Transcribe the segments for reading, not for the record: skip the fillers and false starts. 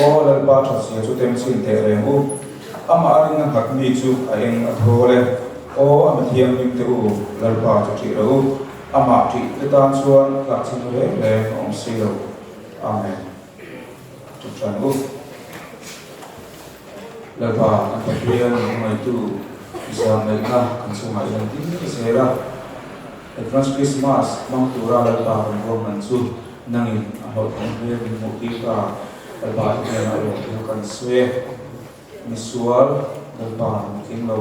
o lalpa thasi chu tem sin te remu ama aring na hakni chu aeng athole o amathiam nim te u lalpa chu chi ro ama ti tan chuan la chin le om silo amen chu chan u lalpa an pathian mai tu isam na kan chu mai lan tin sera advance Christmas mang tura lalpa kan ro man chu nangin a hot on ve mu ti ka lalpa ne na ro kan swe misual lalpa king lo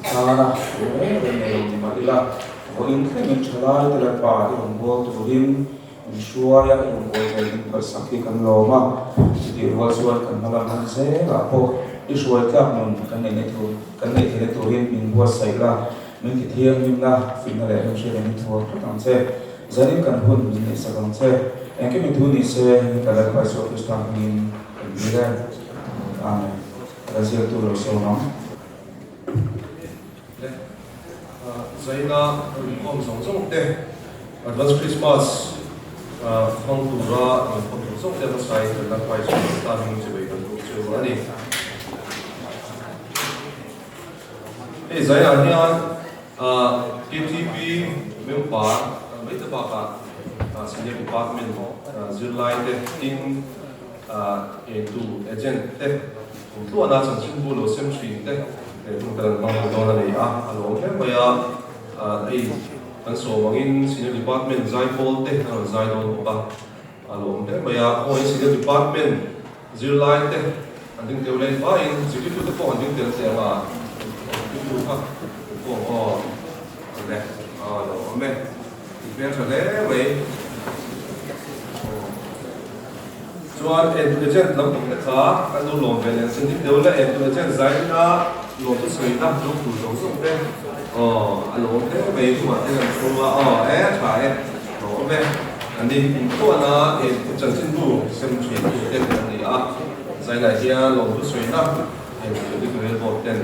sana ne madila o in khen chala te lalpa ti ro tu rim Insuaya yung boy ng pagsaki kan loma di ruwasuan kan malamang se lapo isuay ka nun kanay tiniturin minbuas sa ila nung kitiyang yung na finale yung siya ng ito katang se zanin kan hun ni sa kang se ang kimituni se kalagpay sa Kristang ng kanila amen kasi ito so no Zaina kong song te Advance Christmas phong tu ra phong tu song te sai te la pai so ta hing che bai kan tu che wa ni e zai an ya KTP mem pa mai te ba ka senior department mo July te in tu agent te tu ana chan chin bu lo sem sri te tu kan bang do na ni alo ke ba ya ai kan so mangin senior department zai pol te na zai don pa alo te maya o senior department July te anding te ulen pa in sigi tu ko anding te se ma tu ha ko o le alo me bien chale we chuan education lam tung kha kan lu lom vel senior te ulen education zai na lo tu sei na tu tu so te alo te về tu mà thế là số phải đó về anh đi tu na chân chân tu xem chuyện thế này giải này kia lòng tu suy na đi cái bộ tên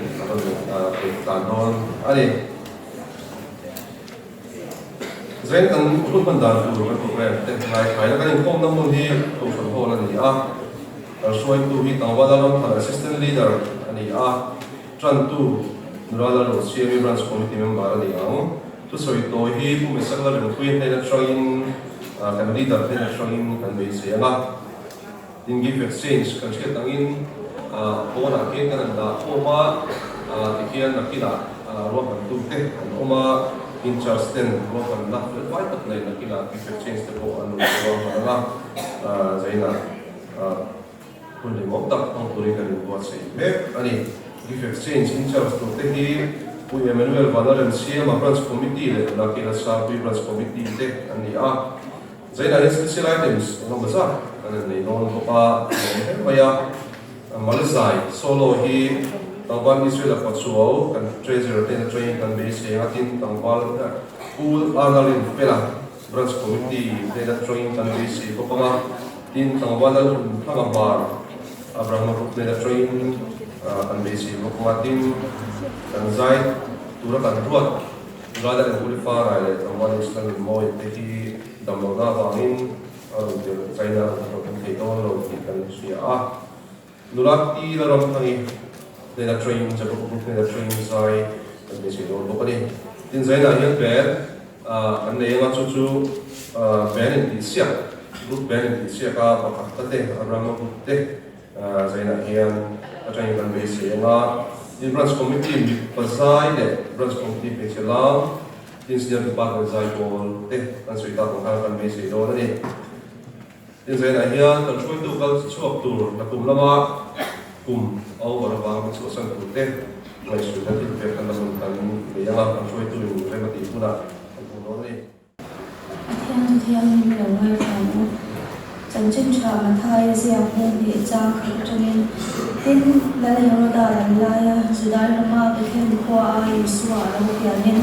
tàn non anh giải cần tu phần đàn tu cái program tên này phải là cái không nằm muốn đi tu phần hồ là gì rồi tu hi tàu vào đó assistant leader anh chân tu Nurala lo CME branch committee member ni ang tu so ito hi pu mesakla rin tuin na train kan leader na train kan base nga in give exchange kan siya tangin po na kin kan da po ma tikian na kila ro kan tu te o ma in charge ten ro kan na fight up na kila give exchange te po ano ro na zaina kun ni mo tak ang tuloy kan buat say me ani give exchange in charge to te hi pu Emmanuel Vanaran CM branch committee le na kila sa branch committee te ani zaina special items no baza ani non ko pa maya Malaysia solo hi tangban Israel pa chuo kan treasurer te train kan base atin tangwal pool analin pela branch committee te train kan base ko pa tin tangwal tangbar Abraham ko te train kan base mo kumatin kan zai tura kan ruat gada kan qualify ai tangwal Islam mo te hi damloga bangin China kan te to lo kan sia Nulati la ram kani na train sa ko na train sai kan base do ko ni tin zai na hian per an ne nga chu chu ben ti sia group ben ti sia ka pa te Abraham ko te zai na hian atang kan base nga in branch committee mi pasai de branch committee pe chela in senior department zai ko te kan sui ta ko kan base do ni in zai na hian kan chui tu kal chuak tur na kum lama kum au war ba ma chu san tu te mai su ta ti pe kan na mun kan ni ya kan chui tu ni re ma ti tu na ko do ni thiam ni lo ngai kan chân chân cha mà thay sia hung bị trang khẩn cho nên tin là yo da la ya judai ma ke khen khoa ai suwa lo kia nên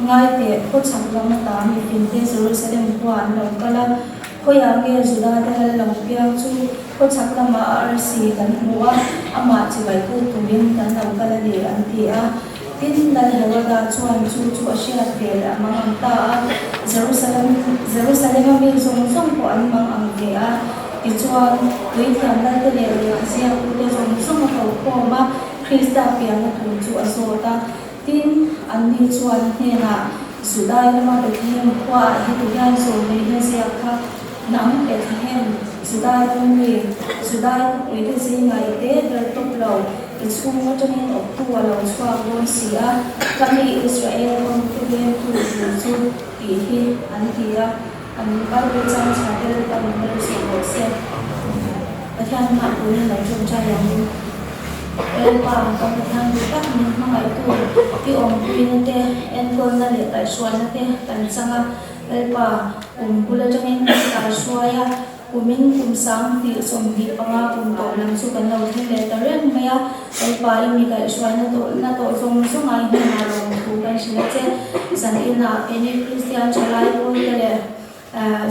ngai te ko chak lam ta mi fin te Jerusalem kwa lo kala khoya ge judai da lo kia chu ko chak lam ma RC kan huwa ama chi bai ku tumin kan lo kala ni an ti tin dal hawada chuan chu chu ashia tel amang ta Jerusalem mi zong zong ko an mang ang ke thì chuan với thiam lai cái này là sẽ cũng để dùng sung khẩu khô mà Krista piang là thủ chủ ở số ta tin anh đi chuan nên là sự đại mà được thêm qua hay tụi anh số này nên sẽ khác nắm để thêm sự đại công việc sự đại với cái gì ngày tết rồi tốt lâu cái xung nó cho nên ở tua lâu xoa vốn xía các đi Israel không có bên thủ chủ thì anh thì anh bắt đầu sang trả cái tầm một số bộ xe và theo mặt của nên là chúng ta làm em qua công việc hàng các mình mang lại tuổi thì ông pin thế em còn là để tại xoay thế tại sao em qua cùng là cho nên tại xoay cùng mình cùng sáng thì xong đi bằng cùng tổ làm số cần đầu thế để tới rất mấy em qua em cái xoay nó tổ xong số ngày hôm nào rồi cùng cái sự thế rằng là em Christian trở lại với cái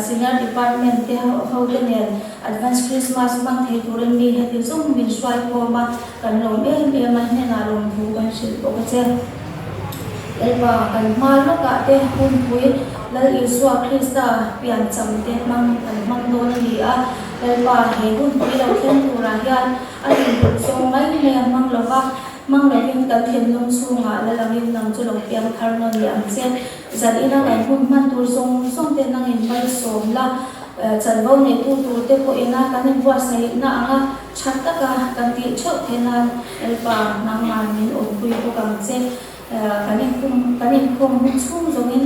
senior department te ho te nen advance Christmas mang thei turin mi heti zum min swai forma kan lom em mai ne na lom thu kan sil ko ka che elwa kan ma lo ka te hun pui lal Yeshua Krista pian cham te mang kan mang don ni a elwa he hun pui lo khen tu ra hian a rin du so mai ne mang lo ka mang le hin kan thiam lom su nga la lam nang chu lo pian thar no ni am che zan ina kan hun man tur song te nang in mai som la chan bo ne tu te ko ina kan in wa sai na anga chat ta ka kan ti chho the nan elpa nang man min o pui ko kam che kan in kum chung zong in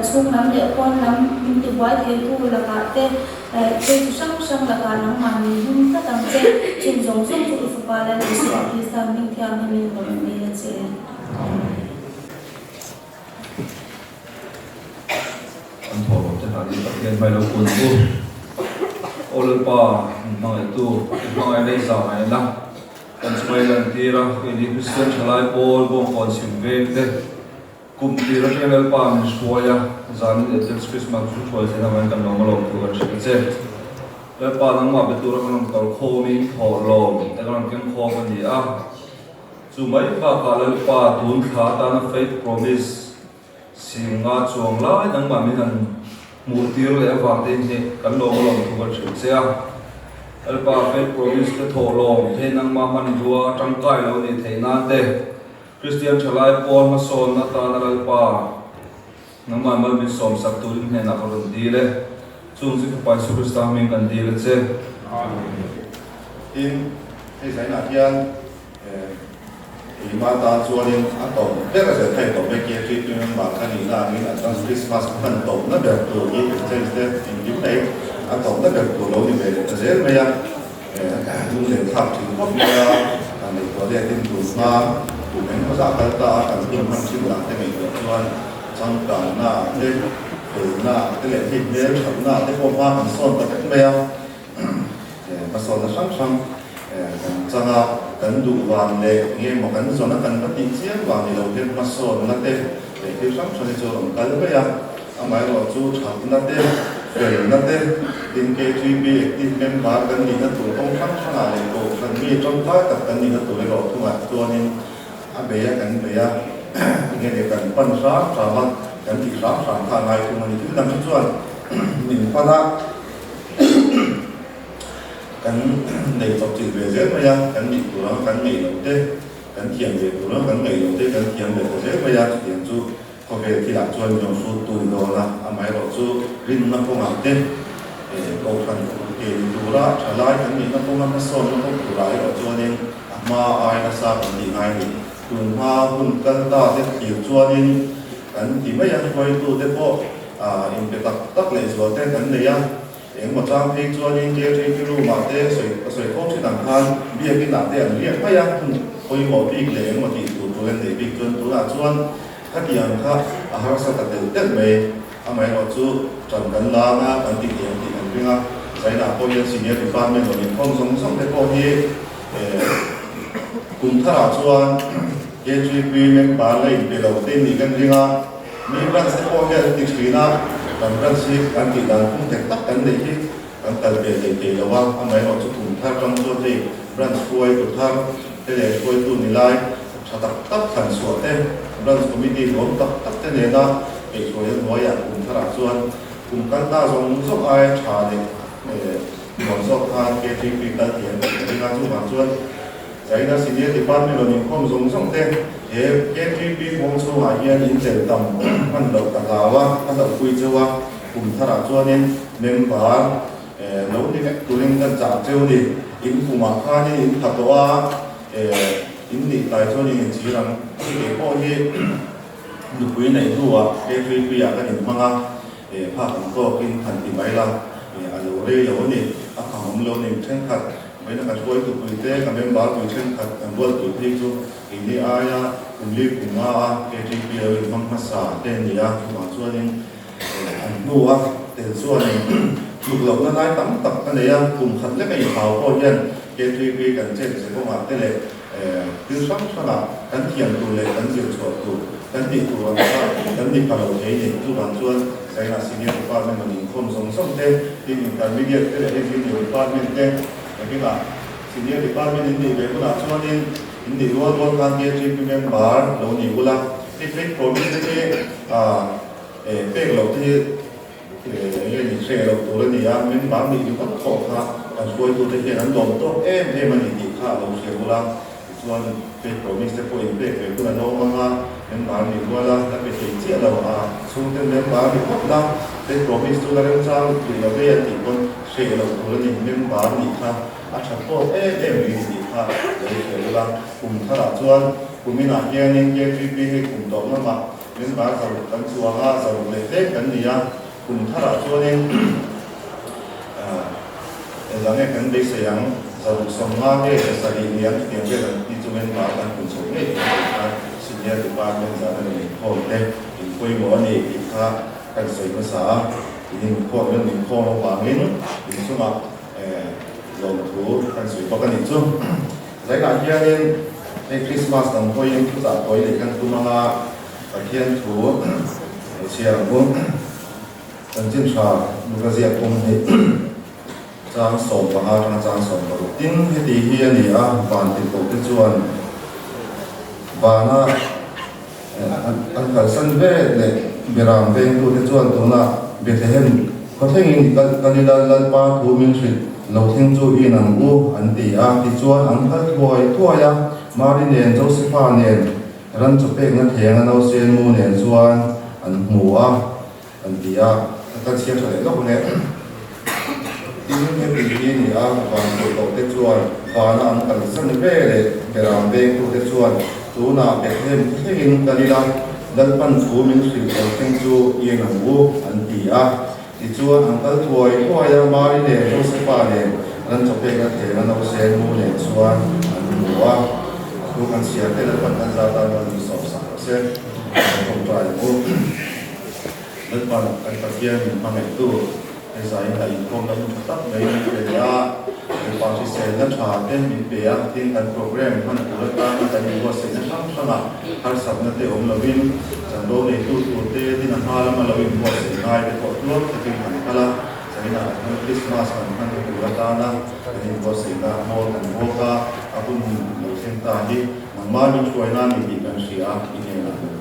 chung nam le kon nam ti wai the tu la ka te te sang la ka nang man min ta tam che chung zong chu su pa la su ki sa min thia min ko mi che anh thọ cho ta đi tập hiện bài đầu cuốn tu Olpa mang itu mang đây sao này lắm còn xoay lần thì ra cái đi Christian chalai Paul bông còn xin về thế cùng thì ra cái Olpa mình xoay à dàn để cho Christmas chúng tôi sẽ làm cái nón mà lòng tôi cần sẽ thế Olpa nang mà betul ra cái nón khô mình thọ lòng cái nón cái khô cái gì à dù mấy ba cái Olpa tuôn khá ta nó faith promise xin ngã chuông lại nang mà mình ăn một tiêu lệ vàng tên thì cán đồ lòng thuộc về sự xe Alpa faith promise cái thổ lòng thế năng mà mình đua trong cái lâu thì thấy nan thế Christian trở lại Paul mà son na ta na Alpa năng mà mình som sắc tu linh này nào còn đi lệ chung sẽ phải sự Christ mình cần đi lệ chứ in cái giải nào thiên thì mà ta cho nên anh tổng rất là sẽ thay đổi cái kia khi chúng mà cái này là những là trong Christmas phần tổng nó được từ những cái hình như đấy anh tổng nó được từ lâu như vậy là dễ bây giờ dùng để thắp thì có bây giờ anh có thể tin tưởng mà tụi mình có giá cả ta cần tin bằng chữ là cái mình được cho trong cả là đây từ là cái lệ thịt đấy cũng là cái phong hoa mình son tập cái bây giờ mà son là sáng chẳng là cần đủ vàng để nghe một cái rồi nó cần bắt tiền chiếc vàng thì đầu tiên mà số nó tên để khi sắm cho nên cho cái đó bây giờ anh ấy nói chú chọn nó tên về nó tên tiền kê truy bị tiền bên má cần gì nó tụ không sắm cho là để cổ cần gì trong thái tập cần gì nó tụ để cổ thu hoạch cho nên anh bé cần bé nghe để cần phân sáng trả mặt cần chỉ sáng hàng ngày thì mình cứ làm chút chuẩn mình phân ra cần để tập chữ về dễ bây giờ cần bị của nó cần nghỉ đầu tiên cần thiền về của nó cần nghỉ đầu tiên cần thiền về của dễ bây giờ thiền chú có về thì làm cho nhiều số tuổi đó là anh ấy bảo chú linh nó không làm tên để cầu thần để đủ ra trả lại cần nghỉ nó không làm son nó không đủ lại rồi cho nên mà ai là sao cần gì ai thì cùng hoa cùng cần ta để hiểu cho nên cần thì mấy anh quay tu để bộ in cái tắc lại rồi tên cần này á một trang phi cho nên kia trên cái lô mà thế sợi khóc trên đằng than bia cái nạp tiền riêng mấy anh hồi một phi lệ một tỷ tụ tụ lên để phi tuân tụ là chuan các tiền khác hàng sao tập được tết mày anh mấy nói chú trần cấn la na cấn tiền riêng á cái nào coi như sinh nhật thì ban mình rồi mình không sống thế coi như cùng thà chuan kia truy phi mình bán lấy để đầu tiên thì cái riêng á mình đang sẽ coi cái tiền phí na cần rất là cần chỉ là không thể tất cả những cái cần cần để là vang anh ấy họ sẽ cùng theo trong số thì brand quay của tham cái này quay tu này lại sẽ tập tất thành số tên brand committee gồm tập tất cái này là cái số những nói cùng theo đặc xuân cùng các ta dùng giúp ai trả để một số các cái chi phí cần tiền thì là chủ bản chuột giải là xin đi ban mình là những không dùng xong thế cái chi phí vốn số hải yên in tiền tầm ăn đầu cả lào ăn đầu quy châu cùng thà ra chuột nên bảo nấu đi cái tụi mình cần chạm châu đi in cùng mà khai đi in thật đó in đi tại chỗ này chỉ là cái bao nhiêu được quý này thu cái chi phí cái những mangภาพของก็กินทันทีไว้ละอาจจะเรียกว่านี่อาคารของเราเนี่ยเช่นขัดไม่ต้องการช่วยตัวคุยเต้กับเมมเบอร์คุยเช่นขัดกันด้วยตัวที่จุอินเดียคุณรีบคุณว่าเกจิเปียร์มันภาษาเต้นเนี่ยบางส่วนนึงอันนู้ว่าเต้นส่วนนึงลูกหลงนั้นได้ตั้งตักกันเลยกลุ่มขัดเล็กไอ้เขาก็ยันเกจิเปียร์กันเช่นเสกว่าเต้นเลยคือสักขนาดกันเทียนตัวเลยกันเสียงสดตัวกันติดตัวกันติดกับเราใช้เนี่ยทุกบางส่วนsaya nak senior department menginform song-song deh, di intermediate ke dari senior department deh, tapi lah senior department ini berapa nak cuma ini luar kan dia jadi member, lalu ni pula di provinsi ini peglo tu ini share lalu ni ya member ni juga kok kan sesuai tu dia kan dom tu mana ni kah lalu share pulaส่วนเป็นโปรมิสเตอร์โปรอินเด็กเป็นตัวน้องมาเป็นบาร์มีวัวละแต่เป็นสิ่งที่เราส่งเป็นบาร์มีพบนะเป็นโปรมิสตัวเรื่องสร้างที่เราได้ติดบนเชื่อเราตัวนี้เป็นบาร์มีค่ะอาชีพโปรมีดีค่ะเลยเชื่อละกลุ่มท่าส่วนกลุ่มมีหน้าที่นี้เกี่ยวกับปีให้กลุ่มต่อมาเป็นบาร์สรุปกันส่วนสรุปเลยเด็กกันนี่กลุ่มท่าส่วนนี้หลังจากนั้นได้เสียงสรุปสมมาเรื่องสถิตินี้ที่เกี่ยวกับที่จะเป็นมาการขนส่งเนี่ยสิ่งที่ถือว่าเป็นสารในข้อเท็จจริงคุยหมอนี่อีกค่ะการสื่อภาษาอีกหนึ่งข้อเรื่องหนึ่งข้อระหว่างนี้อีกส่วนลงทุนการสื่อประกันอีกส่วนหลายๆอย่างนี้ในคริสต์มาสต่างคนยังทุกอย่างคนในการทุนมาประเทศถูเชียร์บุ้งตั้งจิตชาลูกเสียคงให้จางส่งมาหาจางส่งมาดิ้นให้ดีเฮียนี่บานติดตกที่จวนบานะอันการสันเวเลยเบรามเป็นตัวที่จวนตัวน่ะเบทเห็นเขาเท่งกันดีดันลันปาทูมินสิเราเท่งจูอีนังอูอันตีที่จวนอันทัดบอยทั่วยมาดิเนียนโจสิฟ้าเนียนรันจุเป็กนั่นเทียงเอาเซียนมูเนียนจวนอันหัวอันตีกันเชียร์อะไรก็พวกนี้ที่นี่เป็นที่นี่บางตัวโตเตจวนบางอันกันสันเวเลยเบรามเป็นตัวเตจวนตัวน่ะเบทเห็นเท่งกันดีดันปันทูมินสิเราเท่งจูอีนังอูอันตีที่จวนอันตัดถอยทั่วยมาดิเนียนโจสิฟ้าเนียนรันจุเป็กนั่นเทียงเอาเซียนมูเนียนจวนอันหัวดูกันเสียเท่าปันกันจะตามมันสอบสาวเส้นผมตายปุ๊บนึกว่าไอ้ตะเกียงมันไม่ตู้ไอ้สายไหนคงต้องตัดในเวลาไอ้ความที่เสียนักชาเต้นมีเปียทิ้งกันโปรแกรมมันอุลตร้ามันจะมีว่าเสียช่างขนาดหาสับนัดเตะองเราวินจันโดในตู้ตัวเตะที่นั่นหาแล้วมันเราวินว่าเสียง่ายไปกดลบจะเป็นขันกะละสมัยนั้นคริสต์มาสมันอุลตร้านะจะมีว่าเสียง่ายโมกันโมกะอาบุญเราเส้นตาที่มันมาเป็นช่วยนั่นมีกันเสียอีกอย่างนึง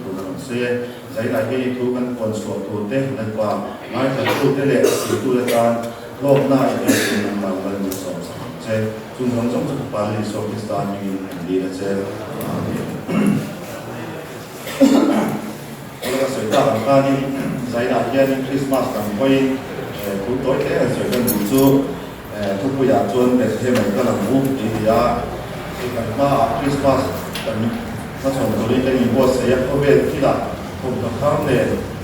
เสียใจไหนที่ทุกคนควรสวดตัวเต้นนั่นกว่าไม่แต่ทุกเรื่องสิ่งทุกการโลกหน้าเองมันมาวันที่สองใช่จุดนั้นต้องจุดปารีสโซฟิสตานมีดีนะเจ้าแล้วก็สวยตาหลังคานี่ใจไหนที่คริสต์มาสกันไปทุกตัวเองสวยกันดูจูทุกผู้อยากชวนแต่เที่ยวมันก็หลังบุกดีดีที่กันมาคริสต์มาสกันถ้าสมมติเราได้ยินว่าเสียเขาเป็นที่ละผมต้องข้ามเลย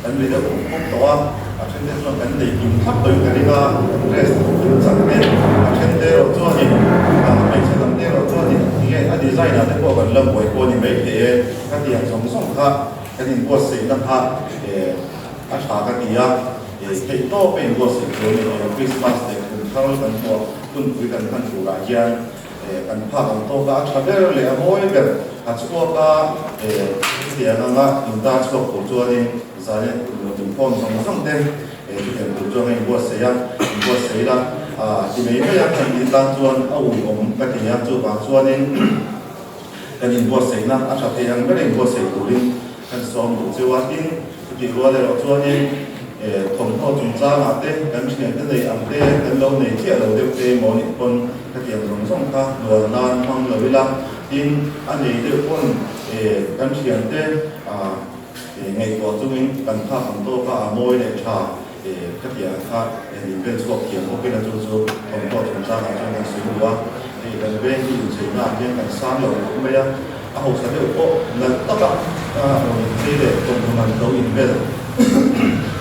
กันเลยเดี๋ยวผมพบตัวเช่นเดียวกันเลยกินทับตัวกันดีกว่าเรสสักเดียวเช่นเดียวตัวนี้ไม่ใช่ตั้งเดียวตัวนี้ที่ไอ้ดีไซน์นะที่พวกกันเริ่มป่วยคนนี่ไม่เท่กันที่อย่างสองครับกันที่ว่าเสียนะครับอาชากันที่ที่โตเป็นว่าเสียตัวนี้คริสต์มาสเด็กคุณเข้ากันพวกคุณคุยกันท่านผู้รายงกันภาพของโตก็ชาเดอร์เลยโอ้ยแบบอาชีพก็เสียงนะอินตาชอบผู้ช่วยนี่สายถึงพ่อสองสองเต็มที่เป็นผู้ช่วยให้บัวเสียละที่ไม่พยายามทำอินตาชวนเอาผมก็ที่อยากจูบางช่วยนี่กันอินบัวเสียนะอาชีพยังไม่ได้บัวเสียตัวนี้กันสอนผู้ช่วยนี่ที่บัวเลยช่วยนี่ thùng thô chúng ta mà tê gắn chuyện cái này ăn tê gắn lâu này chia lâu đều tê mỗi những con cái tiền giống giống ta đồ nan mang lời làm tin anh ấy đều con gắn chuyện tê ngày qua chúng mình cần thà phần tô và môi để trà cái tiền khác để bên suốt tiền một bên là chúng thùng thô chúng ta là trong cái sự hóa thì gần bên thì chỉ là bên cảnh sát rồi cũng bây giờ hậu sản đều có là tất cả đây để cùng mình đấu in về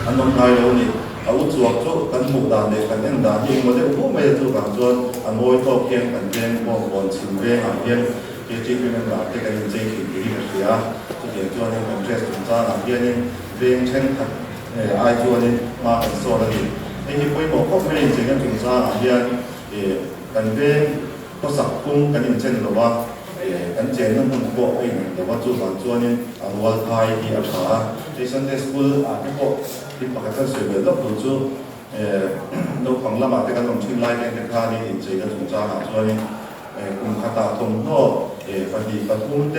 anh nông khai đâu nhỉ ở út chuột chỗ căn mục đàn để căn nhân đàn nhưng mà đây cũng bây giờ chỗ càng chuột môi thô kiên căn kiên còn còn chìm về hàng kiên cái chi phí mình làm cái nhân dây thì cái gì vậy á cho nên cho nên mình sẽ chúng ta làm kiên nên riêng trên thật ai cho nên mà cần so là gì thì với một quốc gia chỉ cần chúng ta làm kiên thì cần riêng có sẵn cung cần nhân trên là baกันเจนนั่นมันก็เองแต่ว่าจุดบางจุดนี่วันไทยที่อาสาที่ซันเดย์สคูลที่ก็ที่ปกติสื่อเรื่องตัวจุดเราของละหมาดที่กันลงชิ้นไล่กันที่ท่านี่เจกันถึงจ้าหาจุดนี่กลุ่มคาตาทงโตปฏิปทุมเต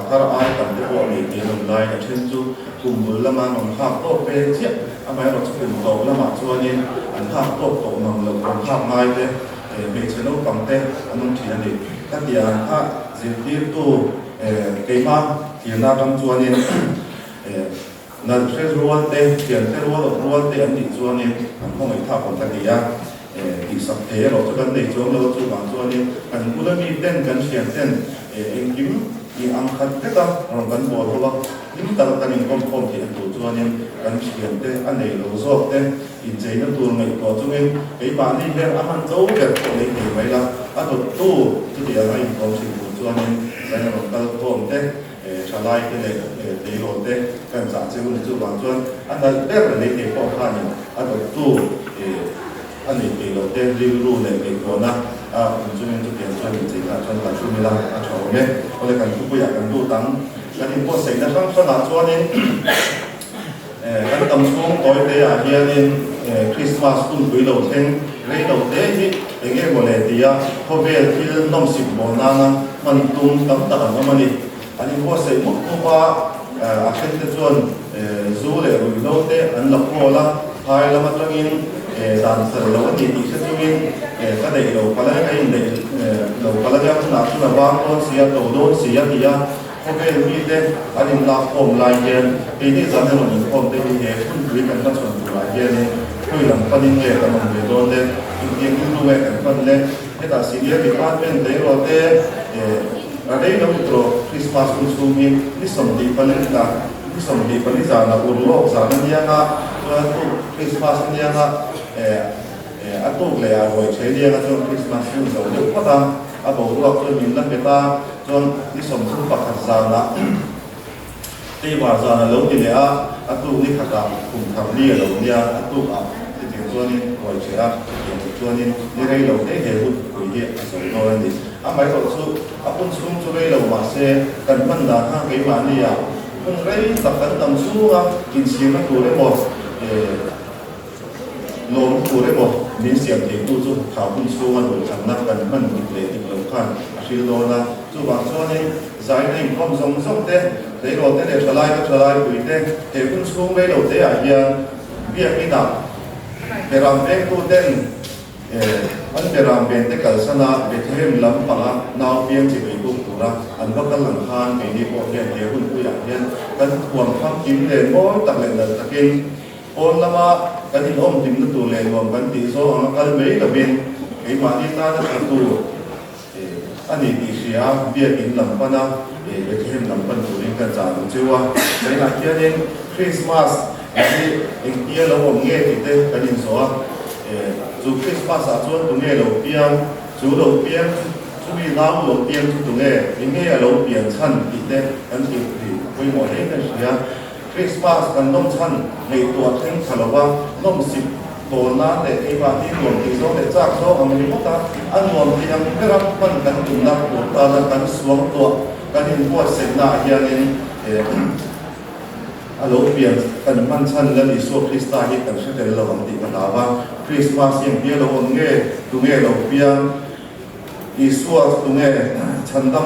ถ้าเราอ่านกันที่ก็มีเรื่องไล่กันเช่นจุดกลุ่มละหมาดของภาคโตเป็นเชี่ยทำไมเราจะเป็นโตละหมาดจุดนี่อันภาคโตโตนำเราของภาคไม้เตเป็นเชนกำเตอันนั้นที่อันนี้ถ้าเดียร์ถ้าที่ตัวเกี่ยมาที่น่าทำส่วนนี้นั่นเชื่อรู้ว่าเตะเขียนเชื่อรู้ว่าเตะอันนี้ส่วนนี้อันของไอ้ท่าของตะกี้ที่สักเทเราจะกันในส่วนเราส่วนบางส่วนนี้อันกูได้มีเต้นกันเขียนเต้นเองยิ้มยิงอังคัดเด็กเรากันบอกว่ายิ้มตลอดกันยิงก้มๆที่ตัวส่วนนี้กันเขียนเต้นอันไหนเราชอบเต้นอินใจนั่นตัวไงตัวส่วนนี้ไอ้บ้านนี้เป็นอาหารโจ๊กแบบตัวเล็กๆไว้ละอันตัวตู้ที่เดียวให้ความสิ่งส่วนนี้ใช้ในโรงการท่องเต้ชาไลก็เลยตีโรเต้กันจากเจ้าหน้าที่บางส่วนอันนั้นเด็กเลยที่พ่อข้านี่อันตัวตู้อันนี้ตีโรเต้รีวิวเลยเป็นคนนะผมช่วยทุกอย่างช่วยจริงๆช่วยการช่วยไม่ได้ชาวเนี่ยก็เลยกันทุกอย่างกันดูตั้งกันที่พวกเสกนะครับขนาดส่วนนี้กันตำช่วงต่อยเตะเฮียนี่คริสต์มาสคุณคุยเราเท่งเรื่องเราเตะที่เองก็เลยที่พอเวลที่น้องสิบโมงนั้นมันตุ้มตั้งแต่กันมันนี่อันนี้พวกเสกมุกตัวอาเช่นที่ส่วนซูเลยเราเตะอันหลับพอละพายละมันตรงนี้ด่านเสร็จแล้ววันนี้ที่เช่นนี้ก็ได้เราพลังกันได้เราพลังกันหนักขึ้นมาบ้างก็เสียตัวโดนเสียที่พอเวลมีเตะอันนี้หลับผมลายเย็นปีนี้จะให้เราหนีผมได้ที่เหตุคุณคุยกันตั้งส่วนตัวลายเย็นนี่คุยหลังปนินเย่กันมันโดนเตะจริงๆรู้ไว้กันมันเลยให้ตัดสินเรื่องที่ผ่านเป็นเตะเราเตะอะไรเราตัวคริสต์มาสคุณซูมินี่สมดีปนิตานี่สมดีปนิจานะอุโรคสารนี้นะตัวคริสต์มาสนี้นะอัตุกเลยอ่ะโดยใช้เรียกจนคริสต์มาสคุณเราเดี๋ยวก็ตามอาบอกว่าตัวมินนั่นเป็นตาจนนี่สมสุขปัจจานะที่ว่าจานะเราที่เนี่ยอัตุนี่ขัดกับกลุ่มทำนี่เราเนี่ยอัตุที่ถึงตัวนี้โดยใช้ตัวนี้นี่เราได้เห็นหุ่นคุยเยอะสองตัวนี้ไม่ต้องสู้คุณสู้ช่วยเรามาเสียกันมันด่าข้างกี่วันนี่อ่ะคุณเรื่องตัดกันตั้งสู้อ่ะกินเสียงตัวได้หมดลงตัวได้หมดมีเสียงเด็กตู้สู้ข่าวคุณสู้มันโดยฉันนักกันมันเลยติดลงขันชิลโลนะสู้บางช่วงนี้ใจในความทรงจำเต้ในโลกเต้เดี๋ยวทลายก็ทลายคุยเต้เดี๋ยวคุณสู้ไม่โลกเต้อาเยียนเบี้ยไม่หนักแต่รำเต้กูเต้นอันเป็นรำเป็นเต้กัลสนาเบทเฮมลำปังนาวเพียงที่ไปดูตัวละอันก็กำลังทานไปนี่พวกเดี๋ยวคุณผู้อยากเห็นกันห่วงความกินเลยโอ้ตักเลยตะกินโอนละมากันที่ห้องจิ้มตัวเลยรวมกันตีโซ่กันไม่ได้เป็นไอ้มาที่ตาจะตัวอันนี้ที่เสียเบี้ยกินลำปังนะเบทเฮมลำปังตัวนี้กันจากชื่อว่าในหลักเรื่องคริสต์มาสที่เองเกี่ยวเราเงี้ยที่เต้กันยินโซ่จูคริสต์มาสส่วนตรงนี้เราเปลี่ยนจูเราเปลี่ยนจูมีน้ำเราเปลี่ยนตรงนี้ยังไงเราเปลี่ยนชั้นที่เต้กันที่คุยหมดเลยกันเสียคริสต์มาสกันน้องชั้นในตัวทั้งคารวะน้องสิบตัวนั้นแต่ไอ้บ้านที่รวมที่โซ่แต่จากโซ่เอามาดีมากอันรวมที่ยังได้รับมันกันถึงนับตัวตากันสวมตัวกันเห็นพวกเสนาอย่างนี้เราเปลี่ยนกันมันชั้นและอิสุคริสต์ที่กันเช่นเดียวเราติดกันแล้วว่าคริสต์มาสยังเปลี่ยนเราเงี้ยตรงนี้เราเปลี่ยนอิสุตรงนี้ชั้นด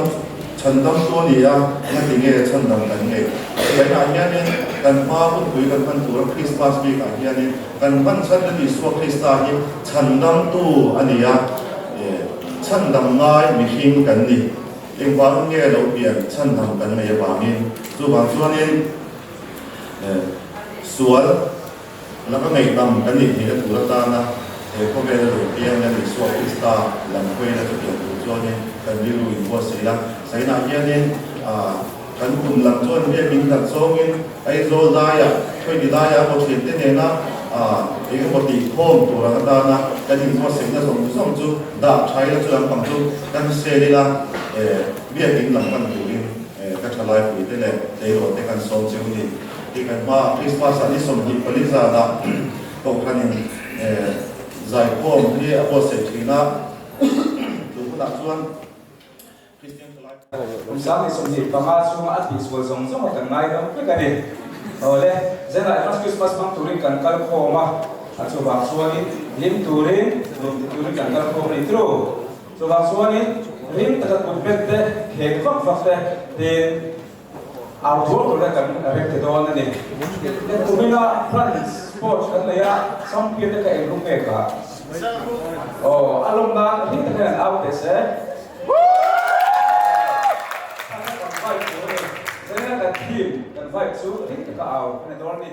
ำตัวนี้อ่ะนั่นเองชั้นดำกันเงี้ยแต่ในอันนี้กัน kan ma pun kui kan pan tur Christmas week a hian kan pan chan ni so Christa hi chandam tu ania chandam ngai mi hing kan ni engwa nge lo pian chandam kan nei awangin chu wang chuanin sual la ka ngai nam kan ni hi tu ta na ko me lo pian ni so Christa lam kwe la tu chuanin kan ni lu in bo sei na hian kan kun lam chuan he min kan songin ai zo daya khoi di daya ko thin te ne na e ko ti khom to ra ta na kan in mo seng na som chu da thai la chu lam pang chu kan se le la bia kin lam kan tu rin ka thalai pu te le te ro te kan som chu ni ti kan ma Christmas ani som hi poliza da to kan in zai khom ni a ko se thina tu na chuan Misalnya seperti pengasung artis wazong zong atau naik dalam pekade. Oleh zena pas Christmas bang turin kan kalau koma atau bang suami lim turin kan kalau koma itu. So bang suami lim tak berpet deh hekfak fakte dan outdoor tulen kan efek kedua ni. Dan tumina plans sports kan ya sampai kita ke Eropa. Oh alumna kita kan out desa. Team dan vibe su ini kita au penonton ni.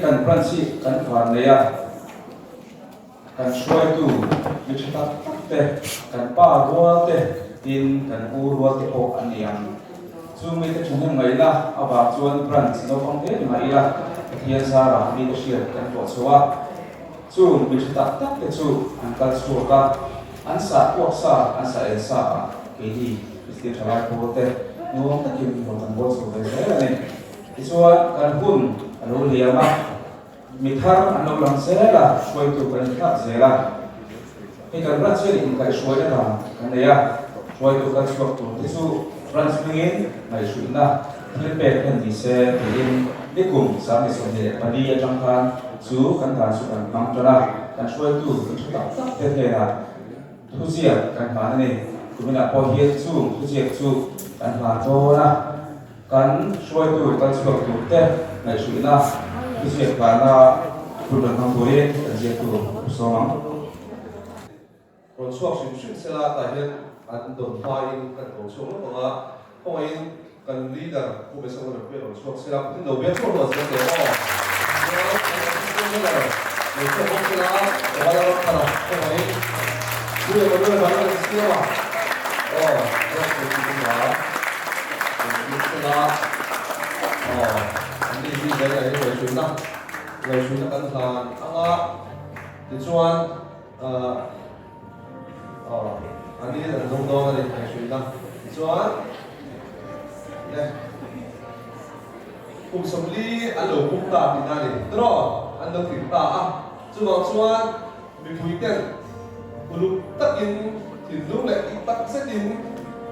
Kan Pransi kan Farneya kan Suai tu mencetak teh kan Pagua teh tin kan Urwa teh o aniang sumi teh cuma ngai lah abah cuan Pransi no kong teh ngai lah kian sara ni tersier kan Suwa sum mencetak teh su angkat suka ansa kuasa ansa esa kini istilah salah ko teh nuang tak kini bukan bos so saya ni isuan kan hun anu liama mithar anu lang sela suai tu kan tak sela ikan berat seli ikan suai dah kan ya suai tu kan suai tu itu Frans mengin mai suina Philippines kan dise pilih dikum sami soni padi ya jangkan su kan su kan mangtara kan suai tu tak tak terkena tu sia kan mana ni kumina pohir su tu sia su kan tora kan suai tu kan suai tu teh mai suina Isi karena bulan Februari dia tu bersama. Ronsuk simsim sela tahir antum paling kan ronsuk lo bahwa poin kan leader ku besar lo be ronsuk sela pun do be ko lo sela oh. Ronsuk sela wala lo kala poin. Dua banyak sela. Oh, ronsuk sela. Sela. Oh. Ini dari người chúng ta cẩn thận anga thì chuan อันนี้เราต้องโดนอะไรในชีวิตนะส่วนเนี่ยกลุ่มสมรีอันหลงกลุ่มตาปีนั่นเองตลอดอันหลงถึงตาอ่ะส่วนมีผู้หญิงเนี่ยคุณลุงตักยินถึงลุงเนี่ยอีกตักเส้นดิน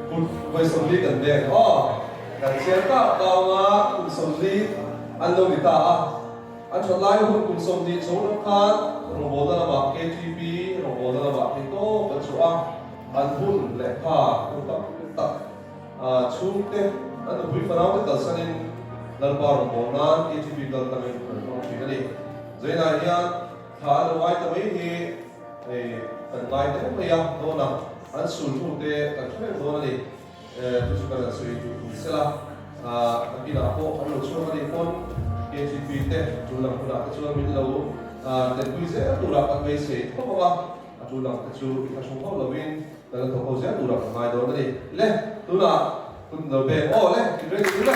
คุณไปสมรีกันเองแต่เชื่อก็เรามากลุ่มสมรีอันหลงถึงตาอ่ะอันชดไล่หุ่นกลุ่มสมรีโชว์ลูกค้าโรงพยาบาลบา KTP โรงพยาบาลบาที่โตปัจจุบันอันหุ่นและผ้าคุณตักช่วงเต็มอันนั้นผู้ฝรั่งเป็นตัดสินดัลบาร์โมนัน KTP ดัลตามินเป็นคนที่นี่เจนายยันถ้าเราไว้ทำไมที่อันไล่เต็มไปยังโดนอันสูงทุกเดือนอันช่วยโดนนี่ทุกสิ่งที่สุดที่เสร็จแล้วอันที่เราพบอันเราช่วยกันอีกคน KTP เต็มจุลังคุณอาจจะช่วยมิดเราแต่คุยเสียตัวเราอันไม่เสียเพราะว่าจุลังจะช่วยที่เขาชมเขาเราวินแต่เราต้องเขาเสียตัวเราไม่โดนนี่เล่ตัวเราคุณเราเบโอ้เล่กินเรื่องนี้ละ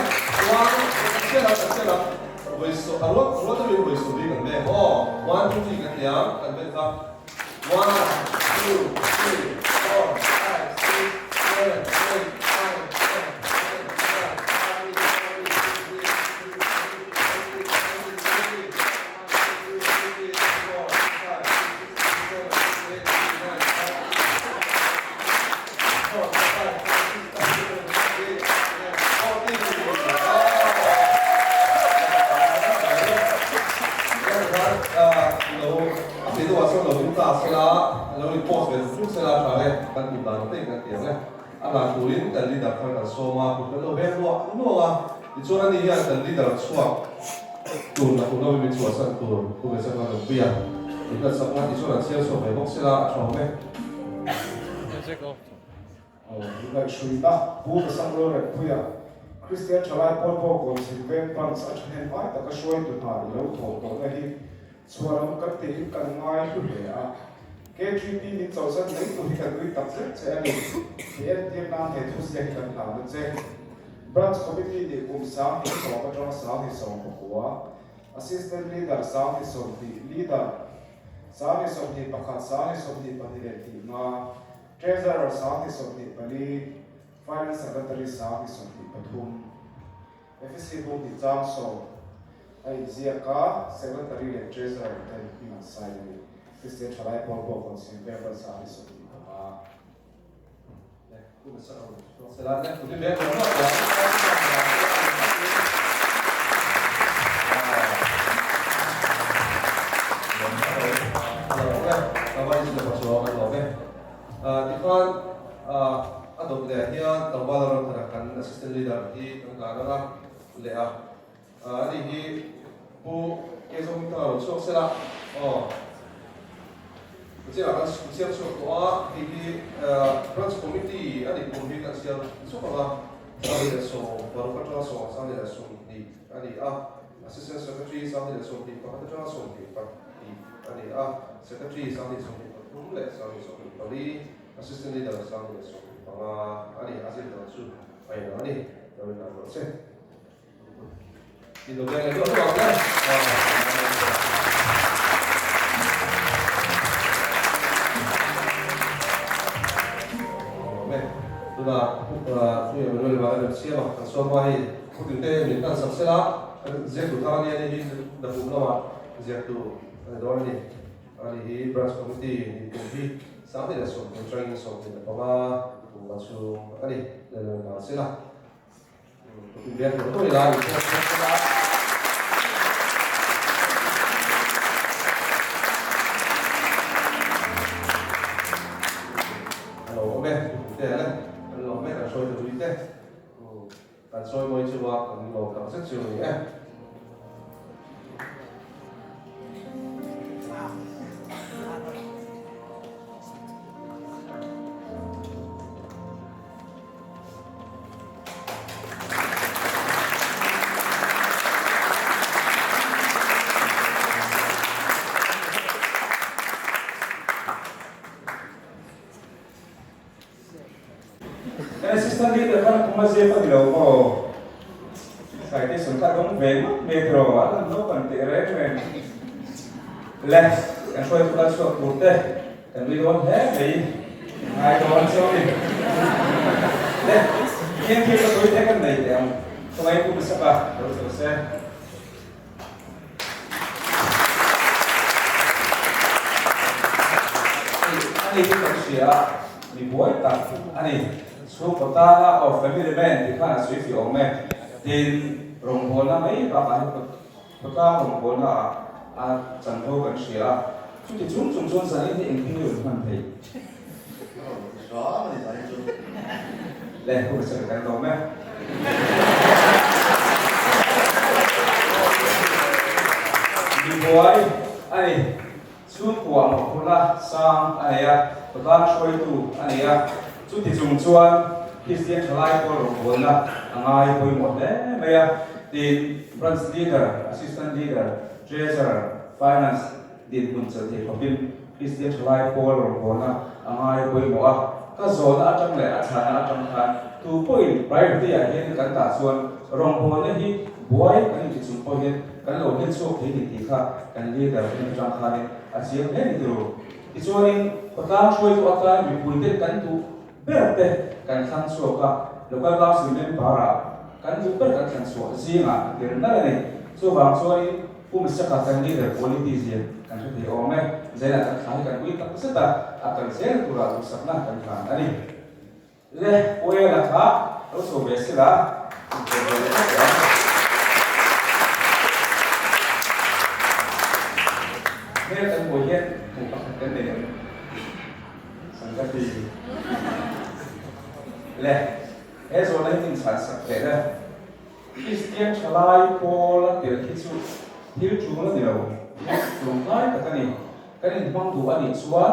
วันเชื่อเราไปส่งเราจะไปส่งดีกันเบโอ้วันทุกทีกันยังกันเป็นครับ 1 2 3 4 5 6 7 เรารีพอร์ตเป็นทุกเวลาทางการติดตามติดกันเองเลยอาหารตัวนี้แต่ลีดเดอร์คอยกันโซมาบุกเราเบลว่าโน้ว่าที่ช่วงนี้แต่ลีดเดอร์ช่วงตัวนักเราไม่มีช่วงสั้นตัวเป็นสั้นกันเปียที่ก็สักวันที่ช่วงนั้นเชี่ยวชาญไปบอกเสียละช่วงไหมlike Shrita, who the Sanglo at Puya, Christian Chalai Polpo, Silvan Pans, Achman, the Kashoy to Tar, Loto, He, Swaram Kati, Kanai, KGP needs also to hit a great upset, and the Vietnam had 2 seconds now, the second branch committee, the Umsa, his Salvatore South is on Pokua, assistant leader, South is of the leader, South is of the Pakat, South is of the Panileti, Treasurer South is of the Pali, Finance Secretary South is of the Patum, FSC both the Jamso, Ziaka, Secretary and Treasurer and Pina Side, Christian Chalai Polpo, and Silver South is of the Pama. Tikhan atau dia tambah dalam terakan assistant leader di tengah lea. Ini bu kesong kita usuk sila. Jadi akan siap semua ini branch committee ada komite kan siap usuk apa? Sambil esok baru kerja esok sambil esok di assistant secretary sambil esok di kerja esok di secretary sambil esok di mulai sambil esok di assistant leader sambil esok di hasil terus ayo ni kami nak proses di bagian itu apa? Sudah punya menolak bahan siapa semua ini kita minta sesuatu zat utama ini dah pula zat tu ada ni ini branch committee ini sampai dah so training so kita pernah masuk ini dalam sila kemudian itu ialah kalau kita lahเราไม่ได้ช่วยตัวนี้ได้การช่วยมวยชื่อว่าเราทำเส้นชื่อนี้ assistant leader kan kumasih pa dilaw ko. Sa iti sungkat dong vema metro alam no pantere men. Less and show it plus for pute and we don't have a Hai con cho mình. Đây, em khi có tôi thấy cái này thì em không ai cũng sẽ vào, rồi sẽ. Anh ấy cũng sẽ bị bối tập, anh ấy số của ta là ở family man thì khá là suy phiểu mẹ, thì rồng hồn là mấy bà bạn của ta rồng hồn là chẳng thôi vẫn sẽ, chúng thì chúng sẽ thì anh không hiểu hoàn thấy. rõ mà thì thấy chưa Đây, tôi sẽ cái đó mẹ. Đi bối, anh ấy xuống của một con là sang anh ấy của ta chơi tu anh ấy chút thì dùng chuan Christian Chalai của rồng hồn là anh ấy bồi một đấy mẹ thì branch leader, assistant leader, treasurer, finance din pun sa thì học viên Christian Chalai của rồng hồn là anh ấy bồi một các zone ở trong này ở trong khan tu point priority ở hiện cái ta xuân rong hồn này hi boy cái gì chúng tôi hiện cái lỗ hiện số thế thì khác cái leader hiện trong khan này ở riêng hết thì rồi thì cho nên ta chơi cho ta bị bùi tên cái tu biết đấy cái khăn số cả local government para cái tu biết cái khăn số riêng à thì nó này so vào cho nên cũng sẽ có cái leader quality riêng cái thứ thì ông ấy đây là cái cái quy tắc rất là akan saya tu lah usapna kan kan ani le oe la kha lo so besila ne kan boyen mu kan ne sangati le ezo na tin san sak le la Christian Chalai Paul til kisu til chu la dilo lung lai ta kani kani bang tu ani chuan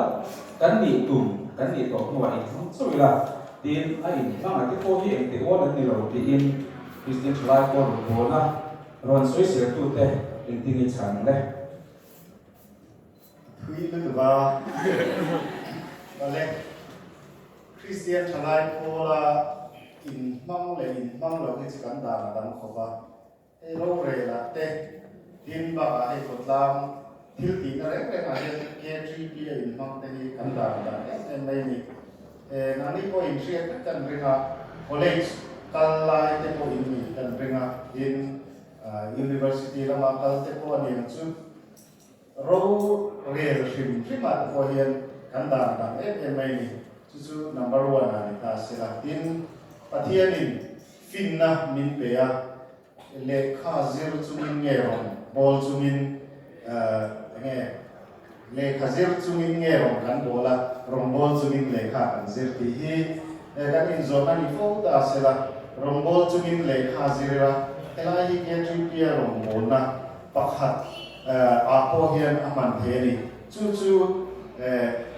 kan ni tum kan ni to nuwa in so ila tin ai bang ati ko hi eng te o ni lo ti in Christian Chalai Paul bona ron soi se tu te in ti ni chan le Thui lu ba le Christian Chalai Paul in mang lo ni kan da dan ko ba e lo re la te tin ba ai ko lam thiếu tí nó rất là cái GDP in mang tới căn bản là em đây này nãy có in share tất cả những cái college cả lại thì có in mình tất cả in university là mà cả thì có anh em chú râu real sim chỉ mà có hiện căn bản là em đây này chú number one là ta sẽ là tin phát hiện fin na min bea lệ khá zero chú min nghe rồi ball chú min nghe lệ khá zero chú min nghe rồi căn bộ là rong ball chú min lệ khá căn zero thì hi các in zone anh phố ta sẽ là rong ball chú min lệ khá zero thế là hi cái chú kia rong ball na bạc hạt apo hiền aman thế này chú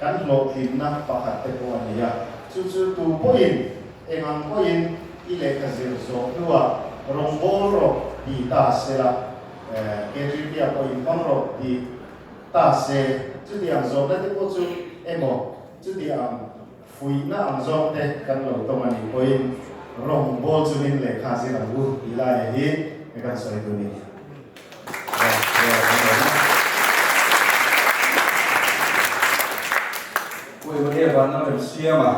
căn lộ thìn na bạc hạt thế của anh ya chú tu point em ăn point ile khá zero so nữa rong ball rồi thì ta sẽ là cái chuyện kia có in phong rồi thì ta sẽ chút đi ăn rau đấy thì có chút em bảo chút đi ăn phui na ăn rau đấy căn đầu tông anh có in rong bol chút in lệ khá gì là vui thì là gì cái căn soi tôi đi quay về đây bạn nói xia mà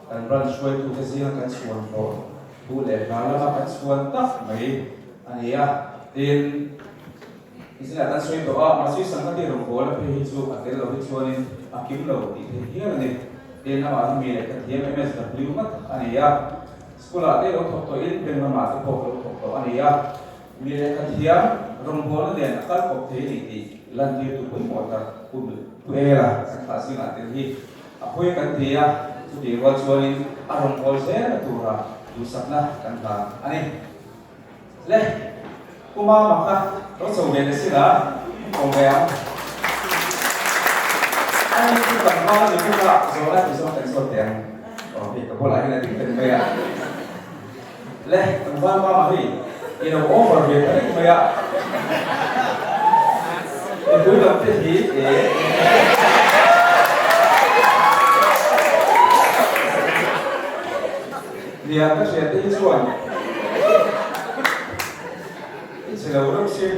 anh bạn suy tu cái gì cái suy phổ tu lệ là cái suy tắc mấy anh ấy tin isina tan suy to ma suy sang cái rong bol pe hi chu atel lo hi chuanin akim lo ti the hi ani tin na ma mi le ka thiam MSW mat ani ya school a te lo thok to in pen ma te pok lo thok to ani ya mi le ka thiam rong bol le na kal pok the ni ti lan ti tu pui mo ta pu era sa kha si na te hi a pui kan ti ya tu di wa chuanin a rong bol se na tu ra tu sakna kan ta ani le kuma maka lo so về sila còn về anh cũng cần hoa thì cũng lạ rồi là thì do cảnh số tiền thì có lại là tiền về lẽ cần hoa mà thì you know over về cái về thì cuối lần thế thì các chuyện thế chuẩn sẽ là rất xin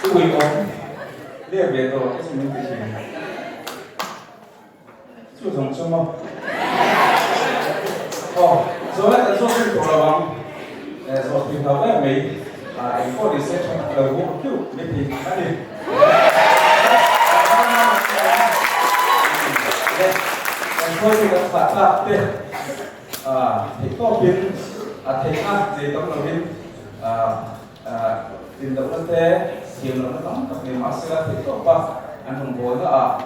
tôi ổn để về rồi cái gì mình phải 就从什么？哦，所以做是做了吗？做平头咧未？一個你寫出嚟我叫你哋睇你。開始嘅發達嘅thì có biến thì gì trong là biến tìm được vấn đề hiểu là nó đóng tập niệm sẽ thì có ba anh hùng bố nó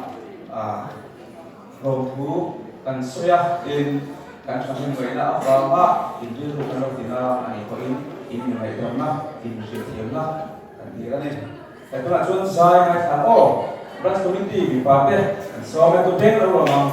hồn thú cần xoay in cần cho mình người đã vào mà in chưa được cái thì nó anh có in nhiều ngày rồi mà in chuyện thiếu nó cần gì đó này cái đó là chuyên sai ngay thằng ô branch committee bị phạt đấy so với tôi thấy nó rồi mà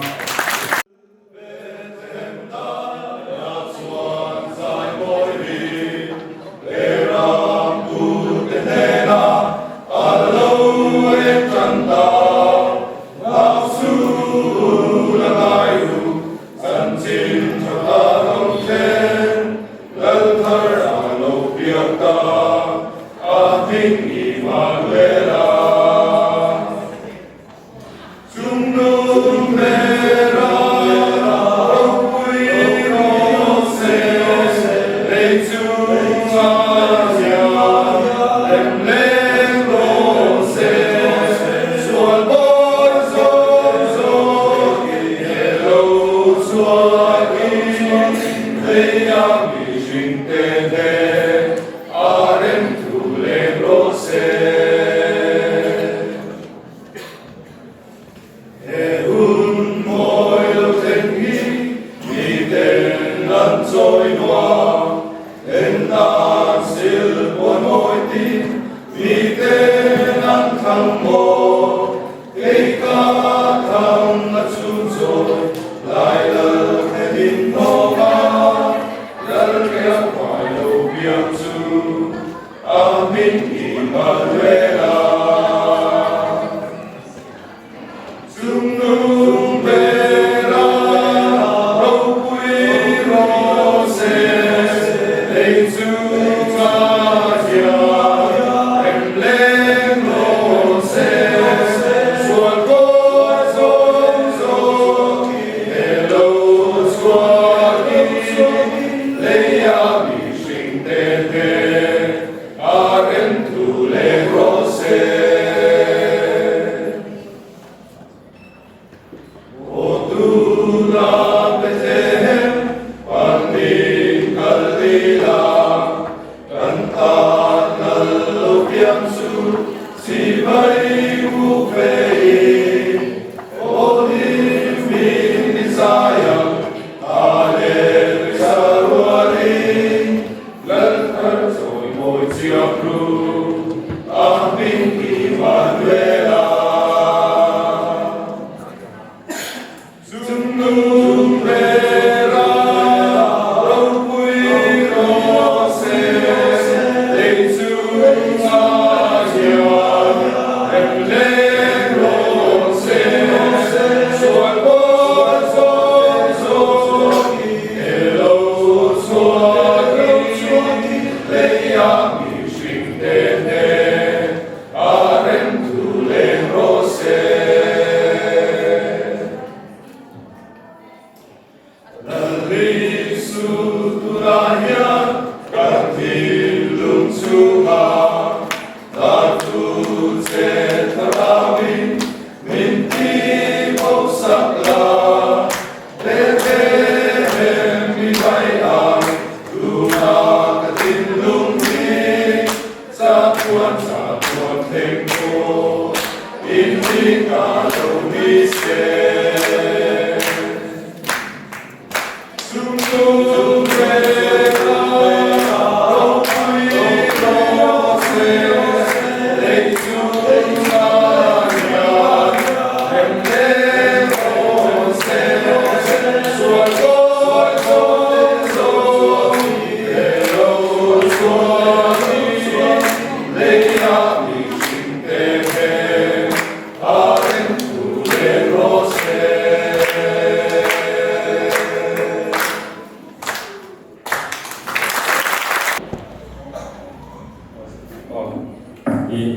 thì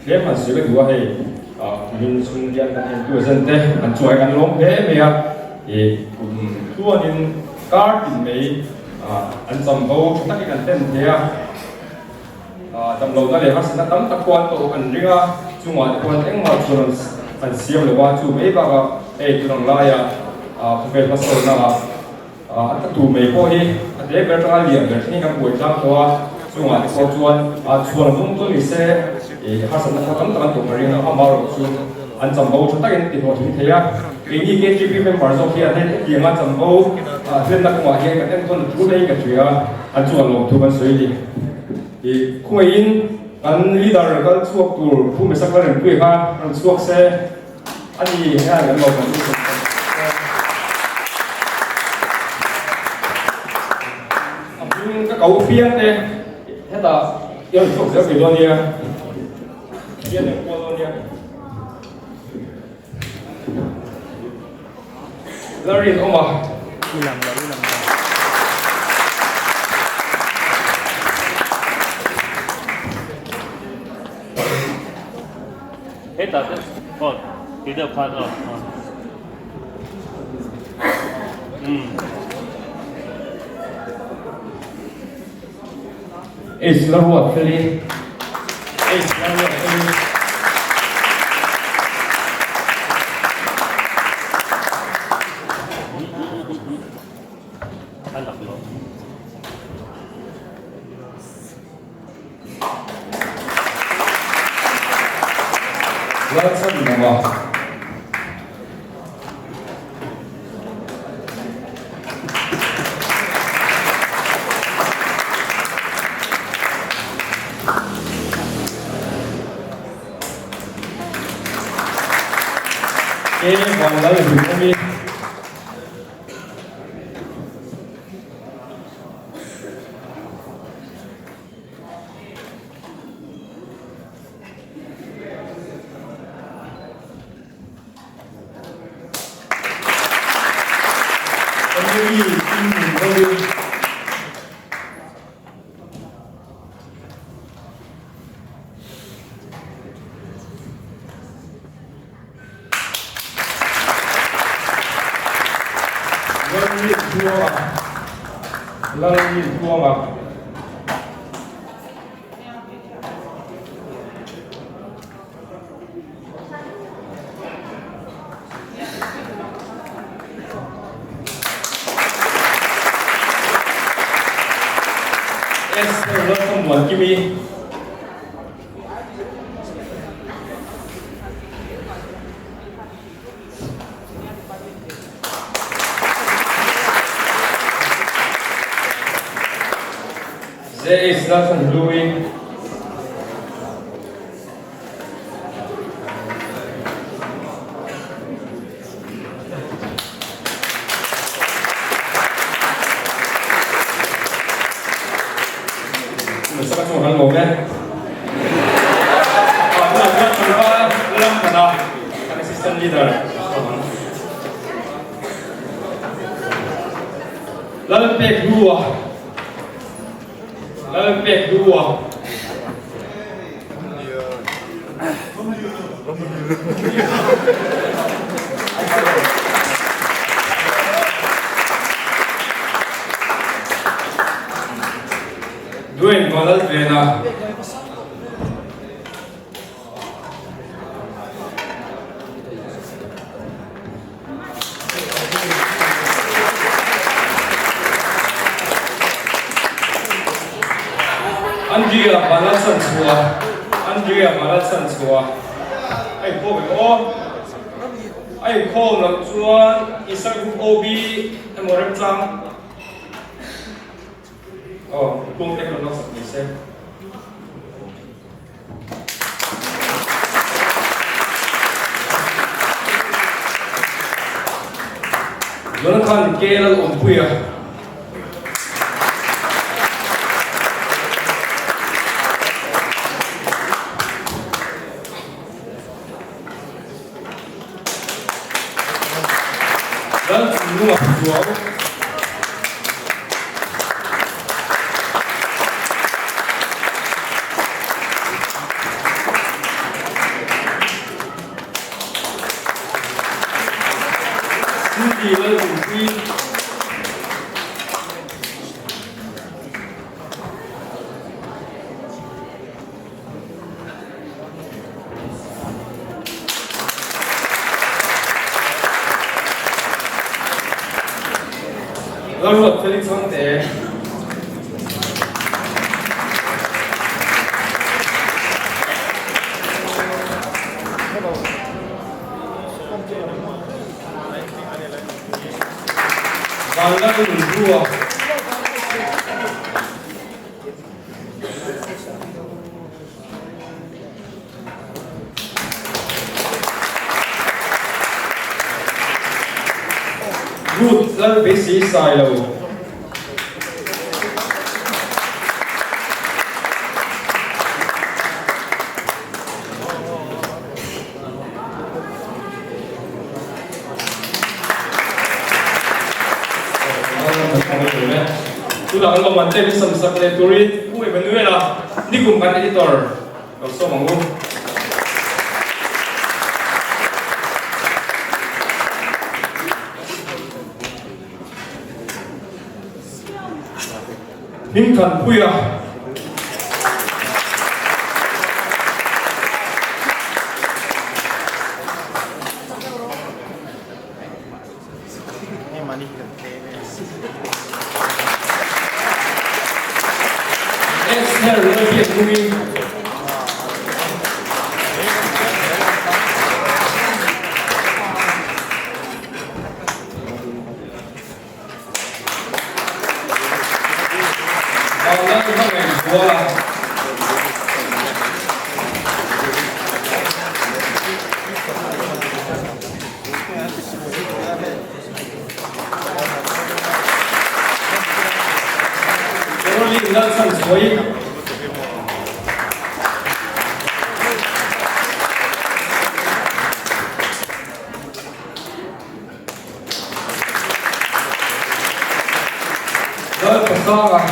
thế mà sự cái đùa hay min sun dian kan en tu zente an chuai kan lom he me a e tuan in car in mei an cham bo thaki kan ten the a tam lo da le har sana tam tak kwan to an ringa chunga kwan eng ma chuan an siam le wa chu mei ba ga e tunang la ya phel ma so na a tu mei ko hi a de ber ta lian ber ni kan boi tlang to a chunga ko chuan a chuan dung tu ni se e har sana tam tam to ringa a ma ro chu an cham bo thaki ti ho thi theya ini KTP member so here then dia macam oh then nak buat dia kan tu tu lagi kat dia aju along tu kan soi di kuain an leader kan suak tu pu mesak kan kui ha an suak se ani ya kan lo kan tu apun ka kau pian deh heta yang suak se ke dia dia nak buat dia Larin Omar. Ulang. Hết rồi. Còn cái được khoan rồi. Islam Philly. Islam Philly. Ăn đập rồi. Langsung di bawah. Ini bangga lebih kami. Lalu dua mak. Langsung buat kimi. There is nothing doing. Masakit mo hal mo kan? Alam ka na ang assistant leader. Lampek dua. Lampek dua. Duen modal trena. Andrea balasan semua. Ai ko be o. Ai ko nak chuan isak obi emorem chang. Oh, kung tek lo sa pise. Jonathan Kelal Ompuya. Dan semua jual. Level 3 Lord Felix Hongtae Van Lan Rua Ruth Lan Besi Silo Sudah kalau mantai bisa sakle turit, kue benuela, ni kumpan editor, kau so manggu. Hingkan puya. Exhale, repeat moving. Bawah tu kan bola. Rolling Nelson Soy. Dan pesawat.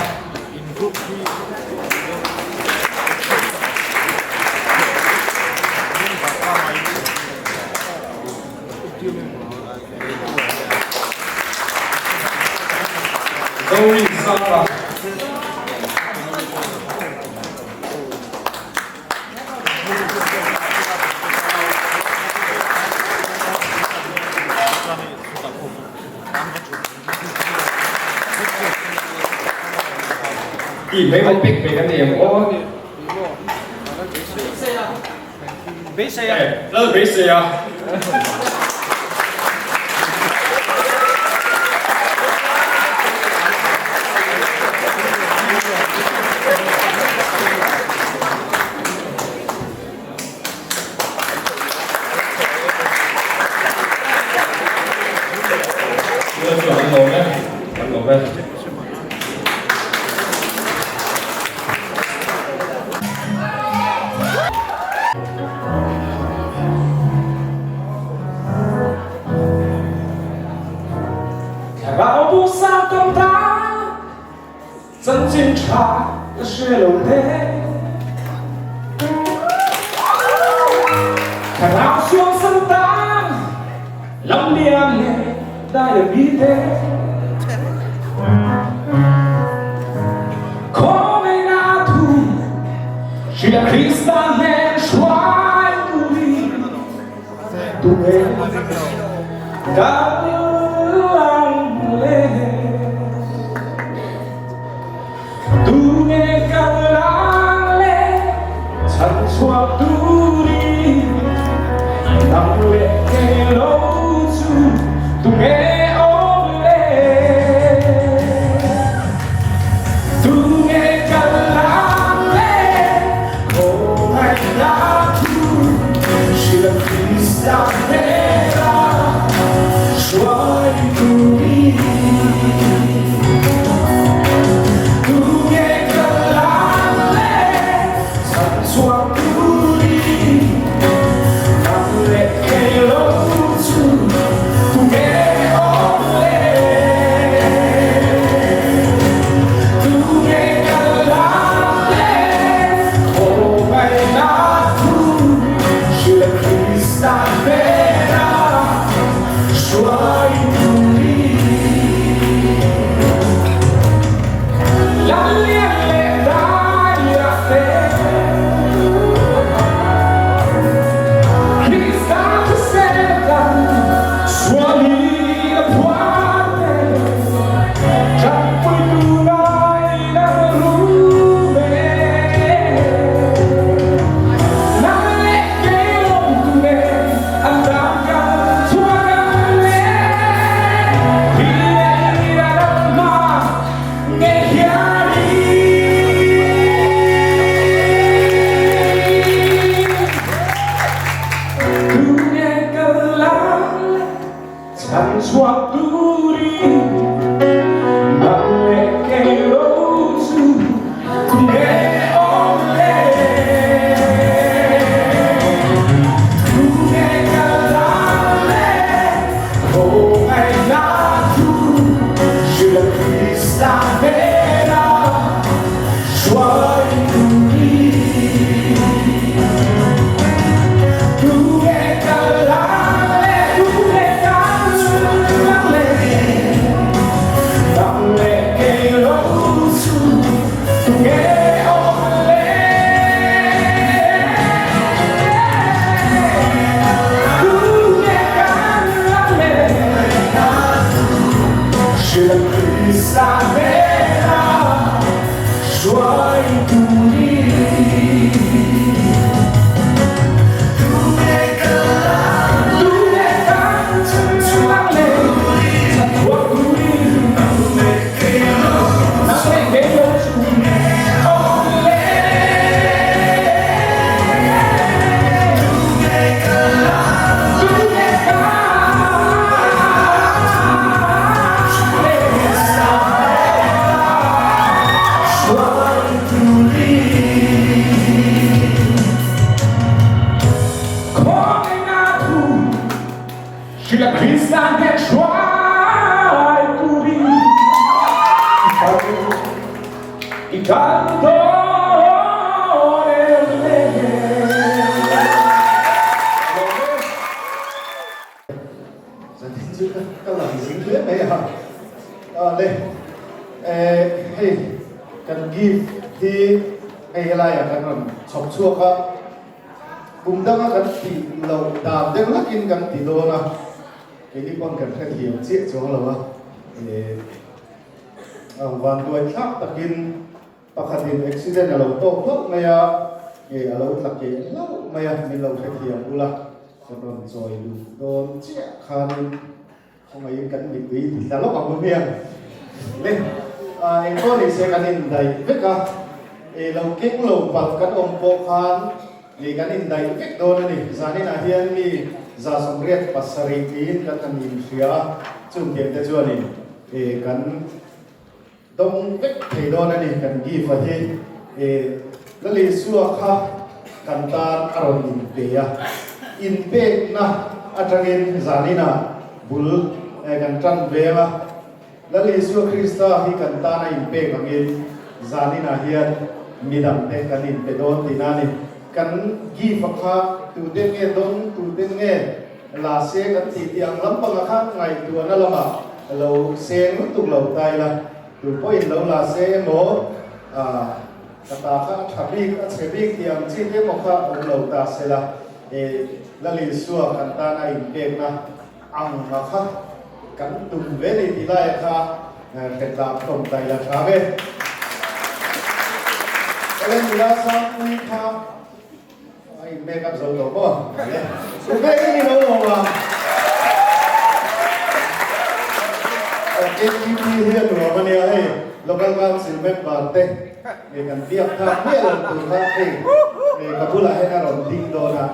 Going Sara. Mấy con pick về cái điểm có base ya, lớp base ya. Anh ngồi nhé, anh ngồi đây. Vào buổi sáng tâm ta dân chim trà đã xuôi lầu lên thằng áo xuống sân ta lắm đi ăn nghề đã được đi thế có mấy ngã thu chỉ là khi ta nghe xoay tu về đã tu nghe cao lang lên chẳng xóa tu đi nằm lệ nghe lâu chu tu nghe ôm lên tu nghe cao lang lên khổ ngày đã thu chỉ là khi ta nghe ra xoay tu đi cái lần diễn thuyết này hả? Đây, hey, cần ghi thì cái này là cần chọc chua cả, cùng đó cần thì lâu đàm đến lúc in cần thì đô na, cái đi con cần phải hiểu chuyện cho lâu thì hoàn toàn khác tất nhiên, bác hành accident là lâu tốt tốt này à, cái lâu là cái lâu này à, mình lâu phải hiểu u là, cho nên rồi đồn chuyện khăn không ai cần bị quý thì là lúc bằng một miệng lên em có đi xe cái hình đầy vết cả lâu kính lâu bằng cái ông bộ khan thì cái hình đầy vết đồ này ra nên là hiện mi ra sông riết pasari tin cái thằng nhìn phía chung hiện tại chưa này thì cái đông vết thì đồ này cái ghi phải thì cái lý xua khác cái ta aron in pe na atrangin ra nên là bul kan tran vela lali Yesu Krista hi kan ta na impe kangin zani na hian midam te kan in pe don tinani kan gi fakha tu te nge don tu te nge la se kan ti tiang lam pang kha ngai tu na lama lo se nu tu lo tai la tu po in lo la se mo kata kha thabi ka chebi tiang chi te mo kha lo ta se la lali Yesu kan ta na impe na ang kha kan tum ve ni ti lai kha ken la tom tai la tha ve elen la sang ni kha ai me kap zo lo bo su ve ni lo lo wa cái chi hiền của mình này local council member te để kan tiap tha me lo tu kha te để kapula he na ron ding do na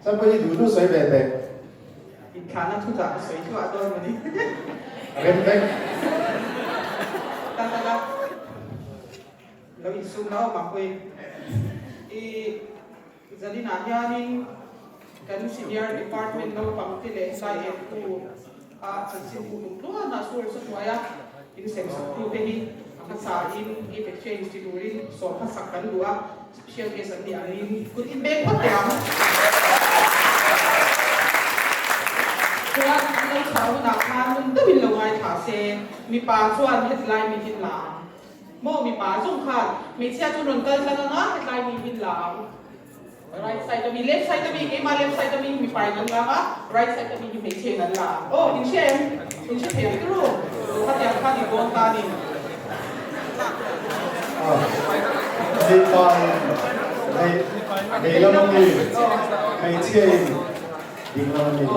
sampai dulu saya bete Karena tu tak sesuai tu ada orang ni. Rempeng. Tanda lalu isu lau makoi. Jadi nanya ni kan senior department lau pamti le saya tu sensin tu tu na sur sesuai ini seksyen tu behi akan sain exchange institurin so pasakan dua special case nanti ani ikut imbek patya. Kaya ang tao na kanon to bilo ngay thase mi pa chuan headline mi hin la mo mi pa chung khan mi sia chu non kal sa na headline mi hin la right side mi left side mi ke ma left side mi pa nan la ma right side mi mi che nan la oh in shem he tru kha ya kha ni gon ta ni đi con đây là mình hay chơi đi con mình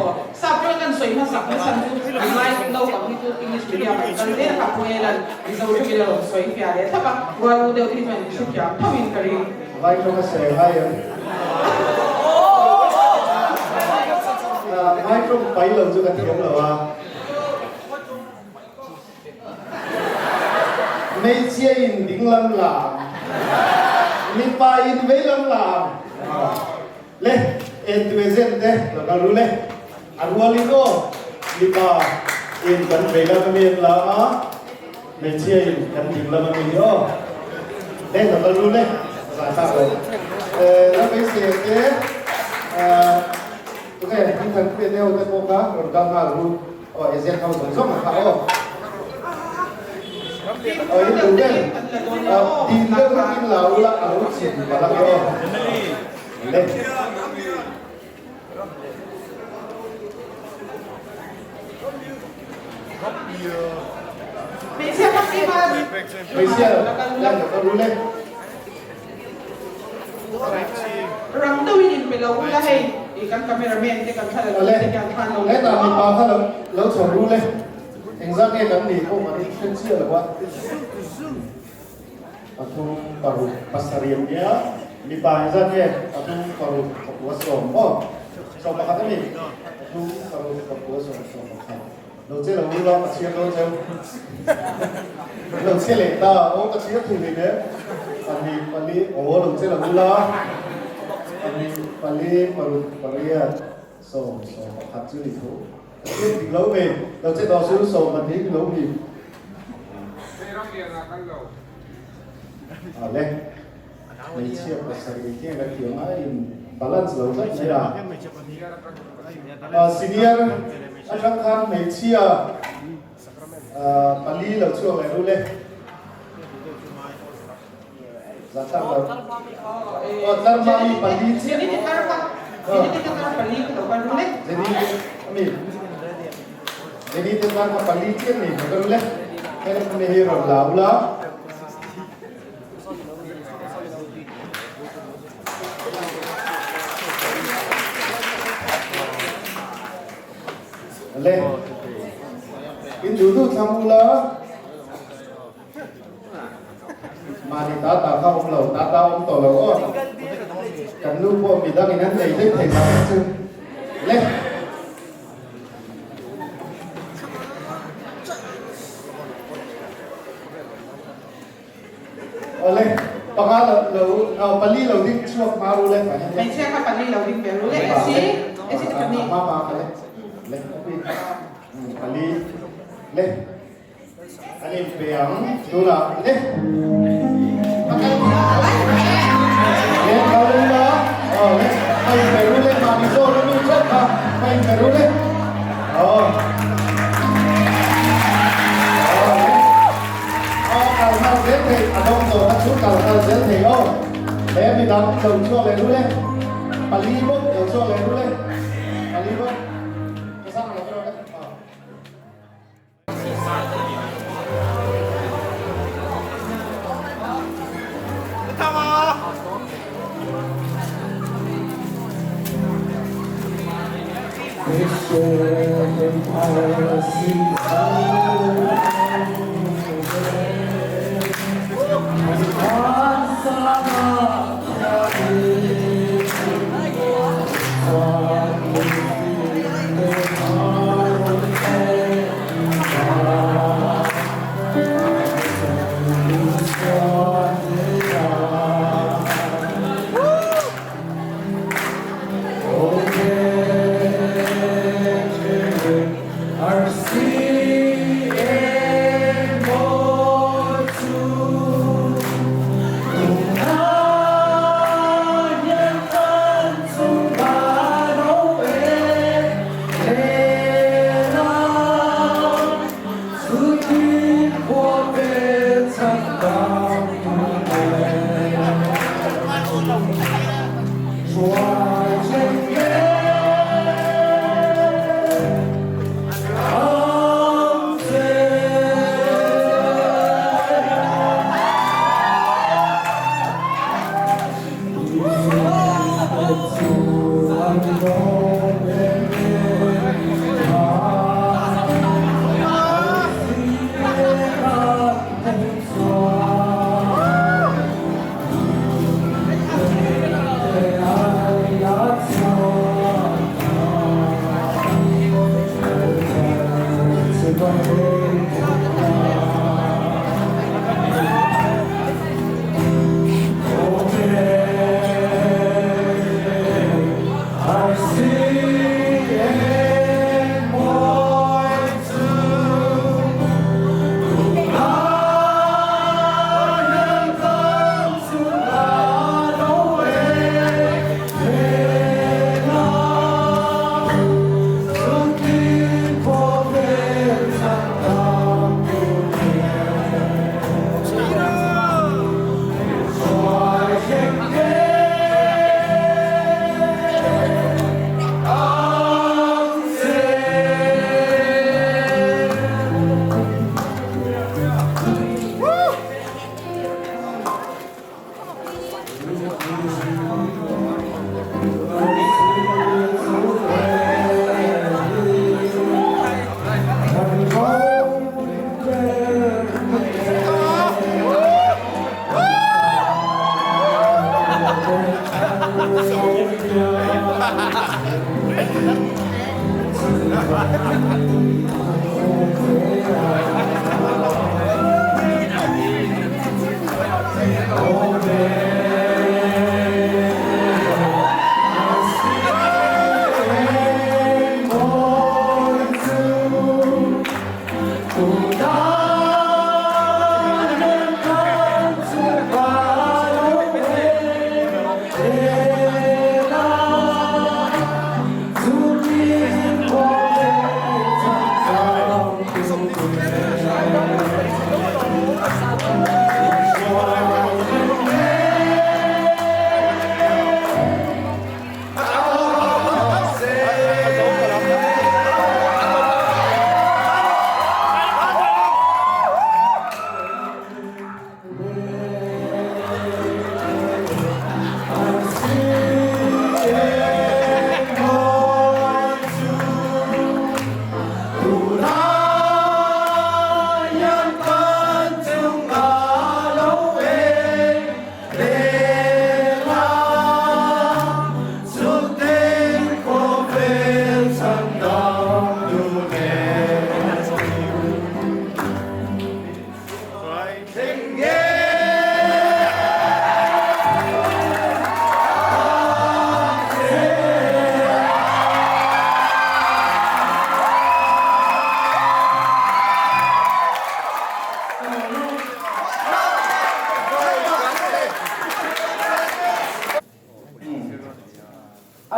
Sabi kan soy masak na san mai no pag nito English media pa tan de ka puelan iso ju bilo soy fiare ta ba wa de uti man shu kya tawin kari vai cho cái xe hay vai cho bảy lần cho cái tiếng rồi à mấy chia in đỉnh lâm làm mi pa in với lâm làm lên entusiasm đấy là nó luôn lên Arwaligo lipa in kan vela kami la media in kan tingla kami yo deh tak perlu deh rasa lo tapi siapa tu kan ini kan kita udah buka program baru oh ejen kau sama kau oh itu kan tinggal mungkin laula harus sih kalau yo deh Mesia maksimal. Mesia yang perlu deh Ram tu ini belau lah hey ikan kameramen dia kan salah oleh dia kan kan lấy tạm mình bảo khá lâu chồng ru lên thành ra nghe cắn đi không mà đi xuyên chia là quá aku baru pasarian dia di bahasa dia aku baru kepuas oh so kata ni aku baru kepuas so kata đầu tiên là ulo mà chia đôi châu đầu tiên là ta ô cái chia thì mình đấy phần đi ô đầu tiên là ulo phần đi paria so hạt chữ đi phố cái thì lâu về đầu tiên đó số so phần đi lâu gì lên mấy chiếc và sợi kia là kiểu ai balance lâu rất là senior anh đang khăn mấy chiếc Bali lâu chuông này luôn lên giá tăng lâu Tarmami Bali chiếc Jadi kita apa? Jadi kita beli ke depan dulu. jadi teman Bali chiếc này betul lah kita punya hero laula lên in dulu samula mà thì ta tạo ra ông lầu ta tạo ông tổ lầu cần lưu bộ mình đang nên đầy đến thể nào chứ lên lên bằng á lầu Bali lầu đi chuột maru lên phải Mấy chiếc các bạn đi lâu đi về luôn đấy. Em xin cảm ơn. ma lên lên Bali lên anh em biểnดูlà lên lên vào đây đó lên mày phải luôn lên mà đi vô nó đi chết mà mày phải luôn lên kalau mau jadi ada untuk masuk kalau jadi oh saya minta jauh lên luôn lên Bali bốc jauh lên luôn lên Bali bốc cái sao này cho đấy Goodbye.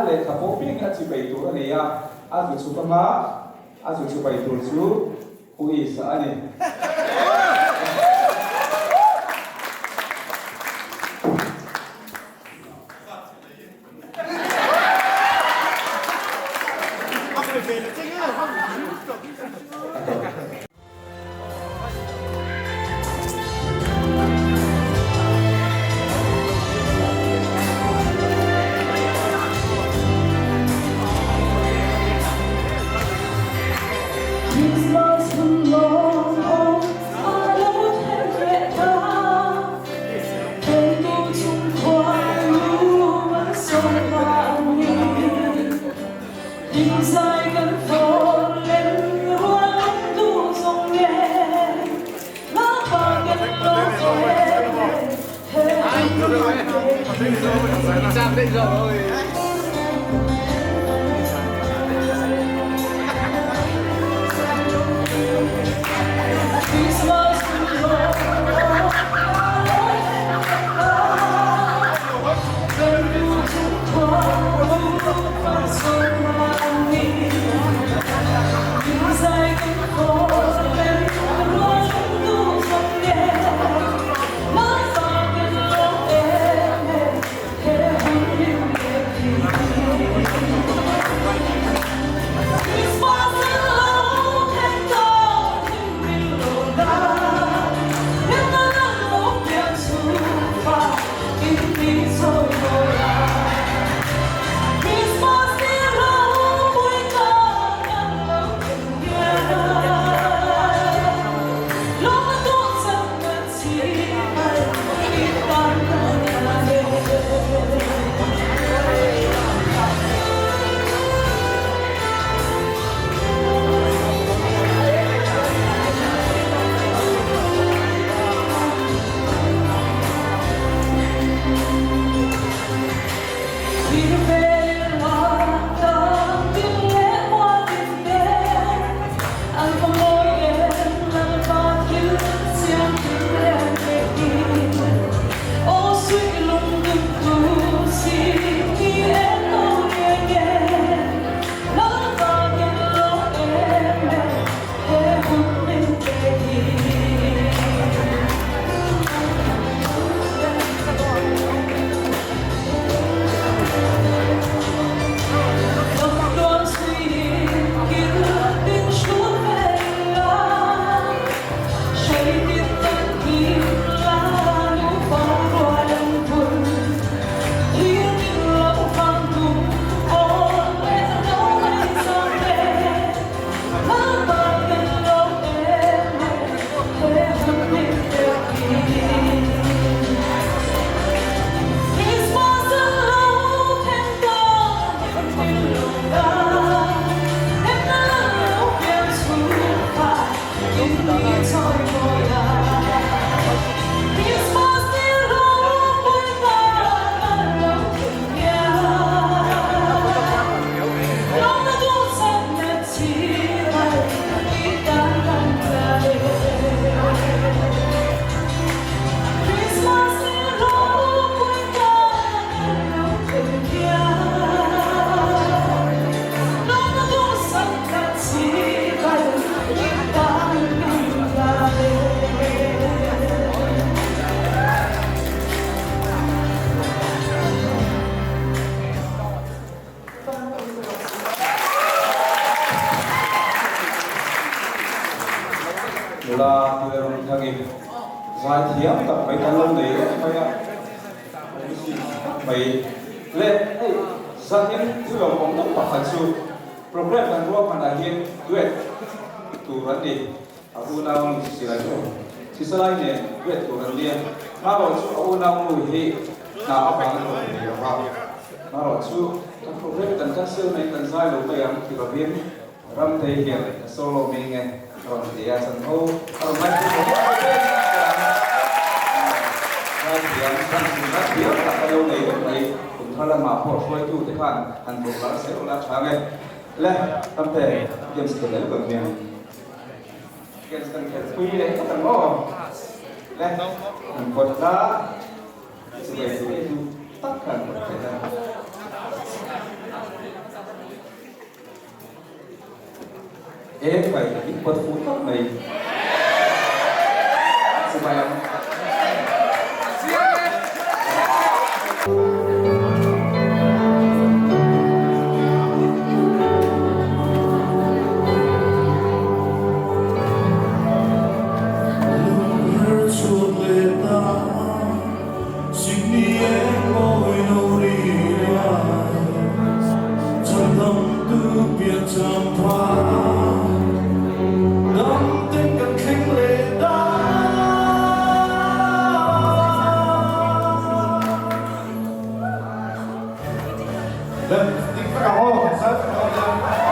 ale thapo ping a chi bai tu ani ya a zu chu ma a zu chu bai tu chu ui sa ani là người đồng thằng em ngoài thiếm tập mấy con lông đấy mấy ạ mấy lệ ấy sang những thứ đầu bóng tóc hoặc thành su problem kan ruang pada hian duet turan di aku naung sila tu sisa lain ni duet turan dia maro chu aku naung lu hi na apa kan lu hi apa maro chu kan problem kan sel mai kan sai lu pe yang ki robin ram te hian solo mi nge ron dia san ho ar mai chu mai dia kan nak dia tak ada lu ni cũng thay là mà phổ phơi tu thế phản hành bộ là sẽ là sáng ngày lên tâm thể kiếm sự đấy được miệng kiếm sự cái quy đấy các thằng ô lên hành bộ đã sự về sự tu tất cả một cái là vậy là ít bật phút tóc mày sự bài lắm Lên, tiếng phát đầu hô, sớm Hãy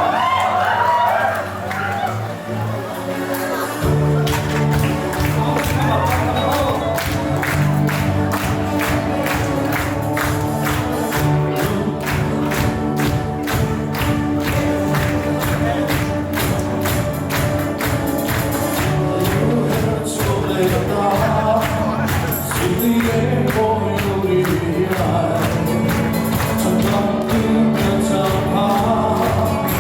subscribe cho kênh Ghiền Mì Gõ để không bỏ lỡ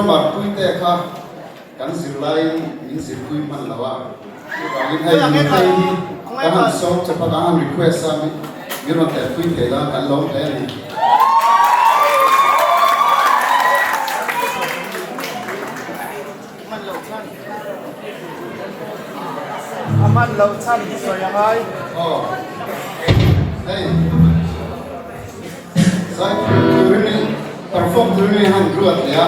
บัดคุยแต่ค่ะกันสิไลนี่สิคุยมันละว่ากันให้ยินให้กันสอบจะประกาศ request สามีมีรถแต่คุยแต่ละกันร้องเพลงมันเราชั้นสวยยังไง อ๋อเฮ้ยใส่ตัวนี้ perform ตัวนี้หันรวดเนี่ย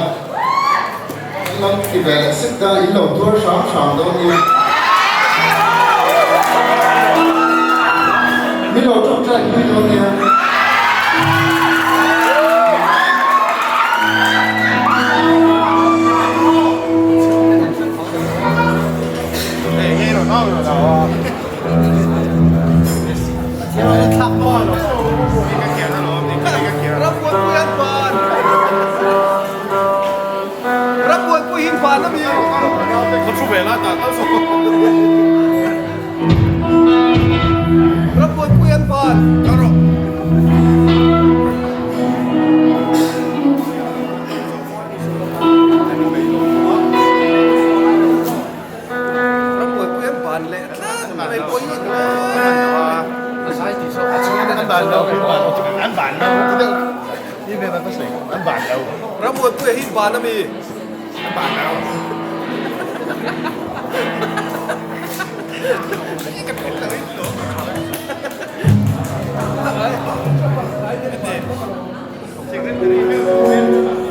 เราที่แบบสิบดาวอีหลอกตัวสามตัวนี้มีหลอกตัวใจคุยตัวนี้รับมวยเพื่อฮิตบานนะมีบานแล้วนี่กันเป็นเลยหรอจริงๆ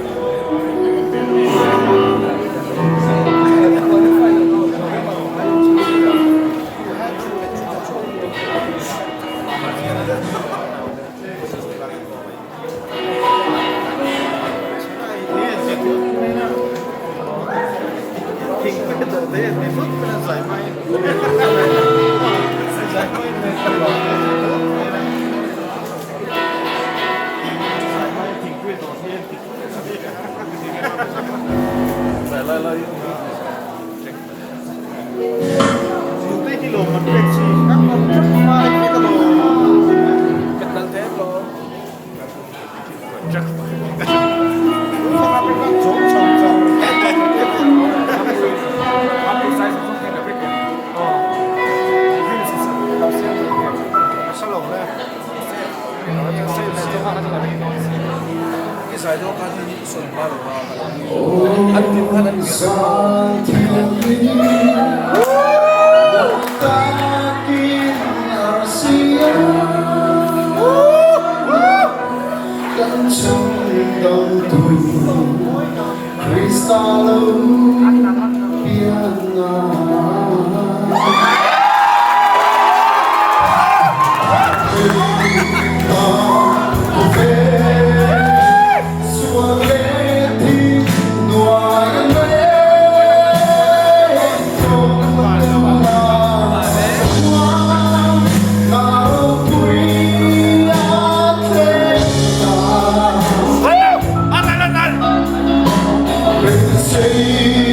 Say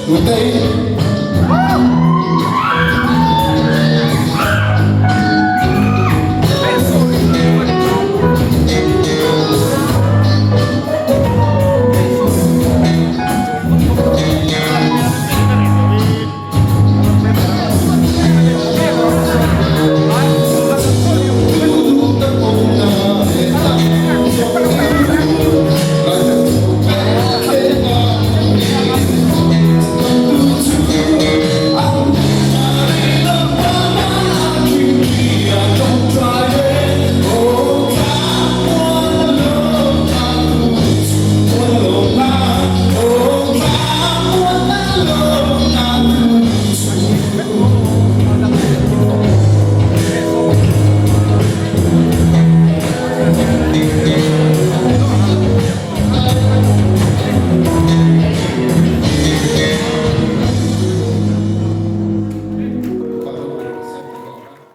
người tây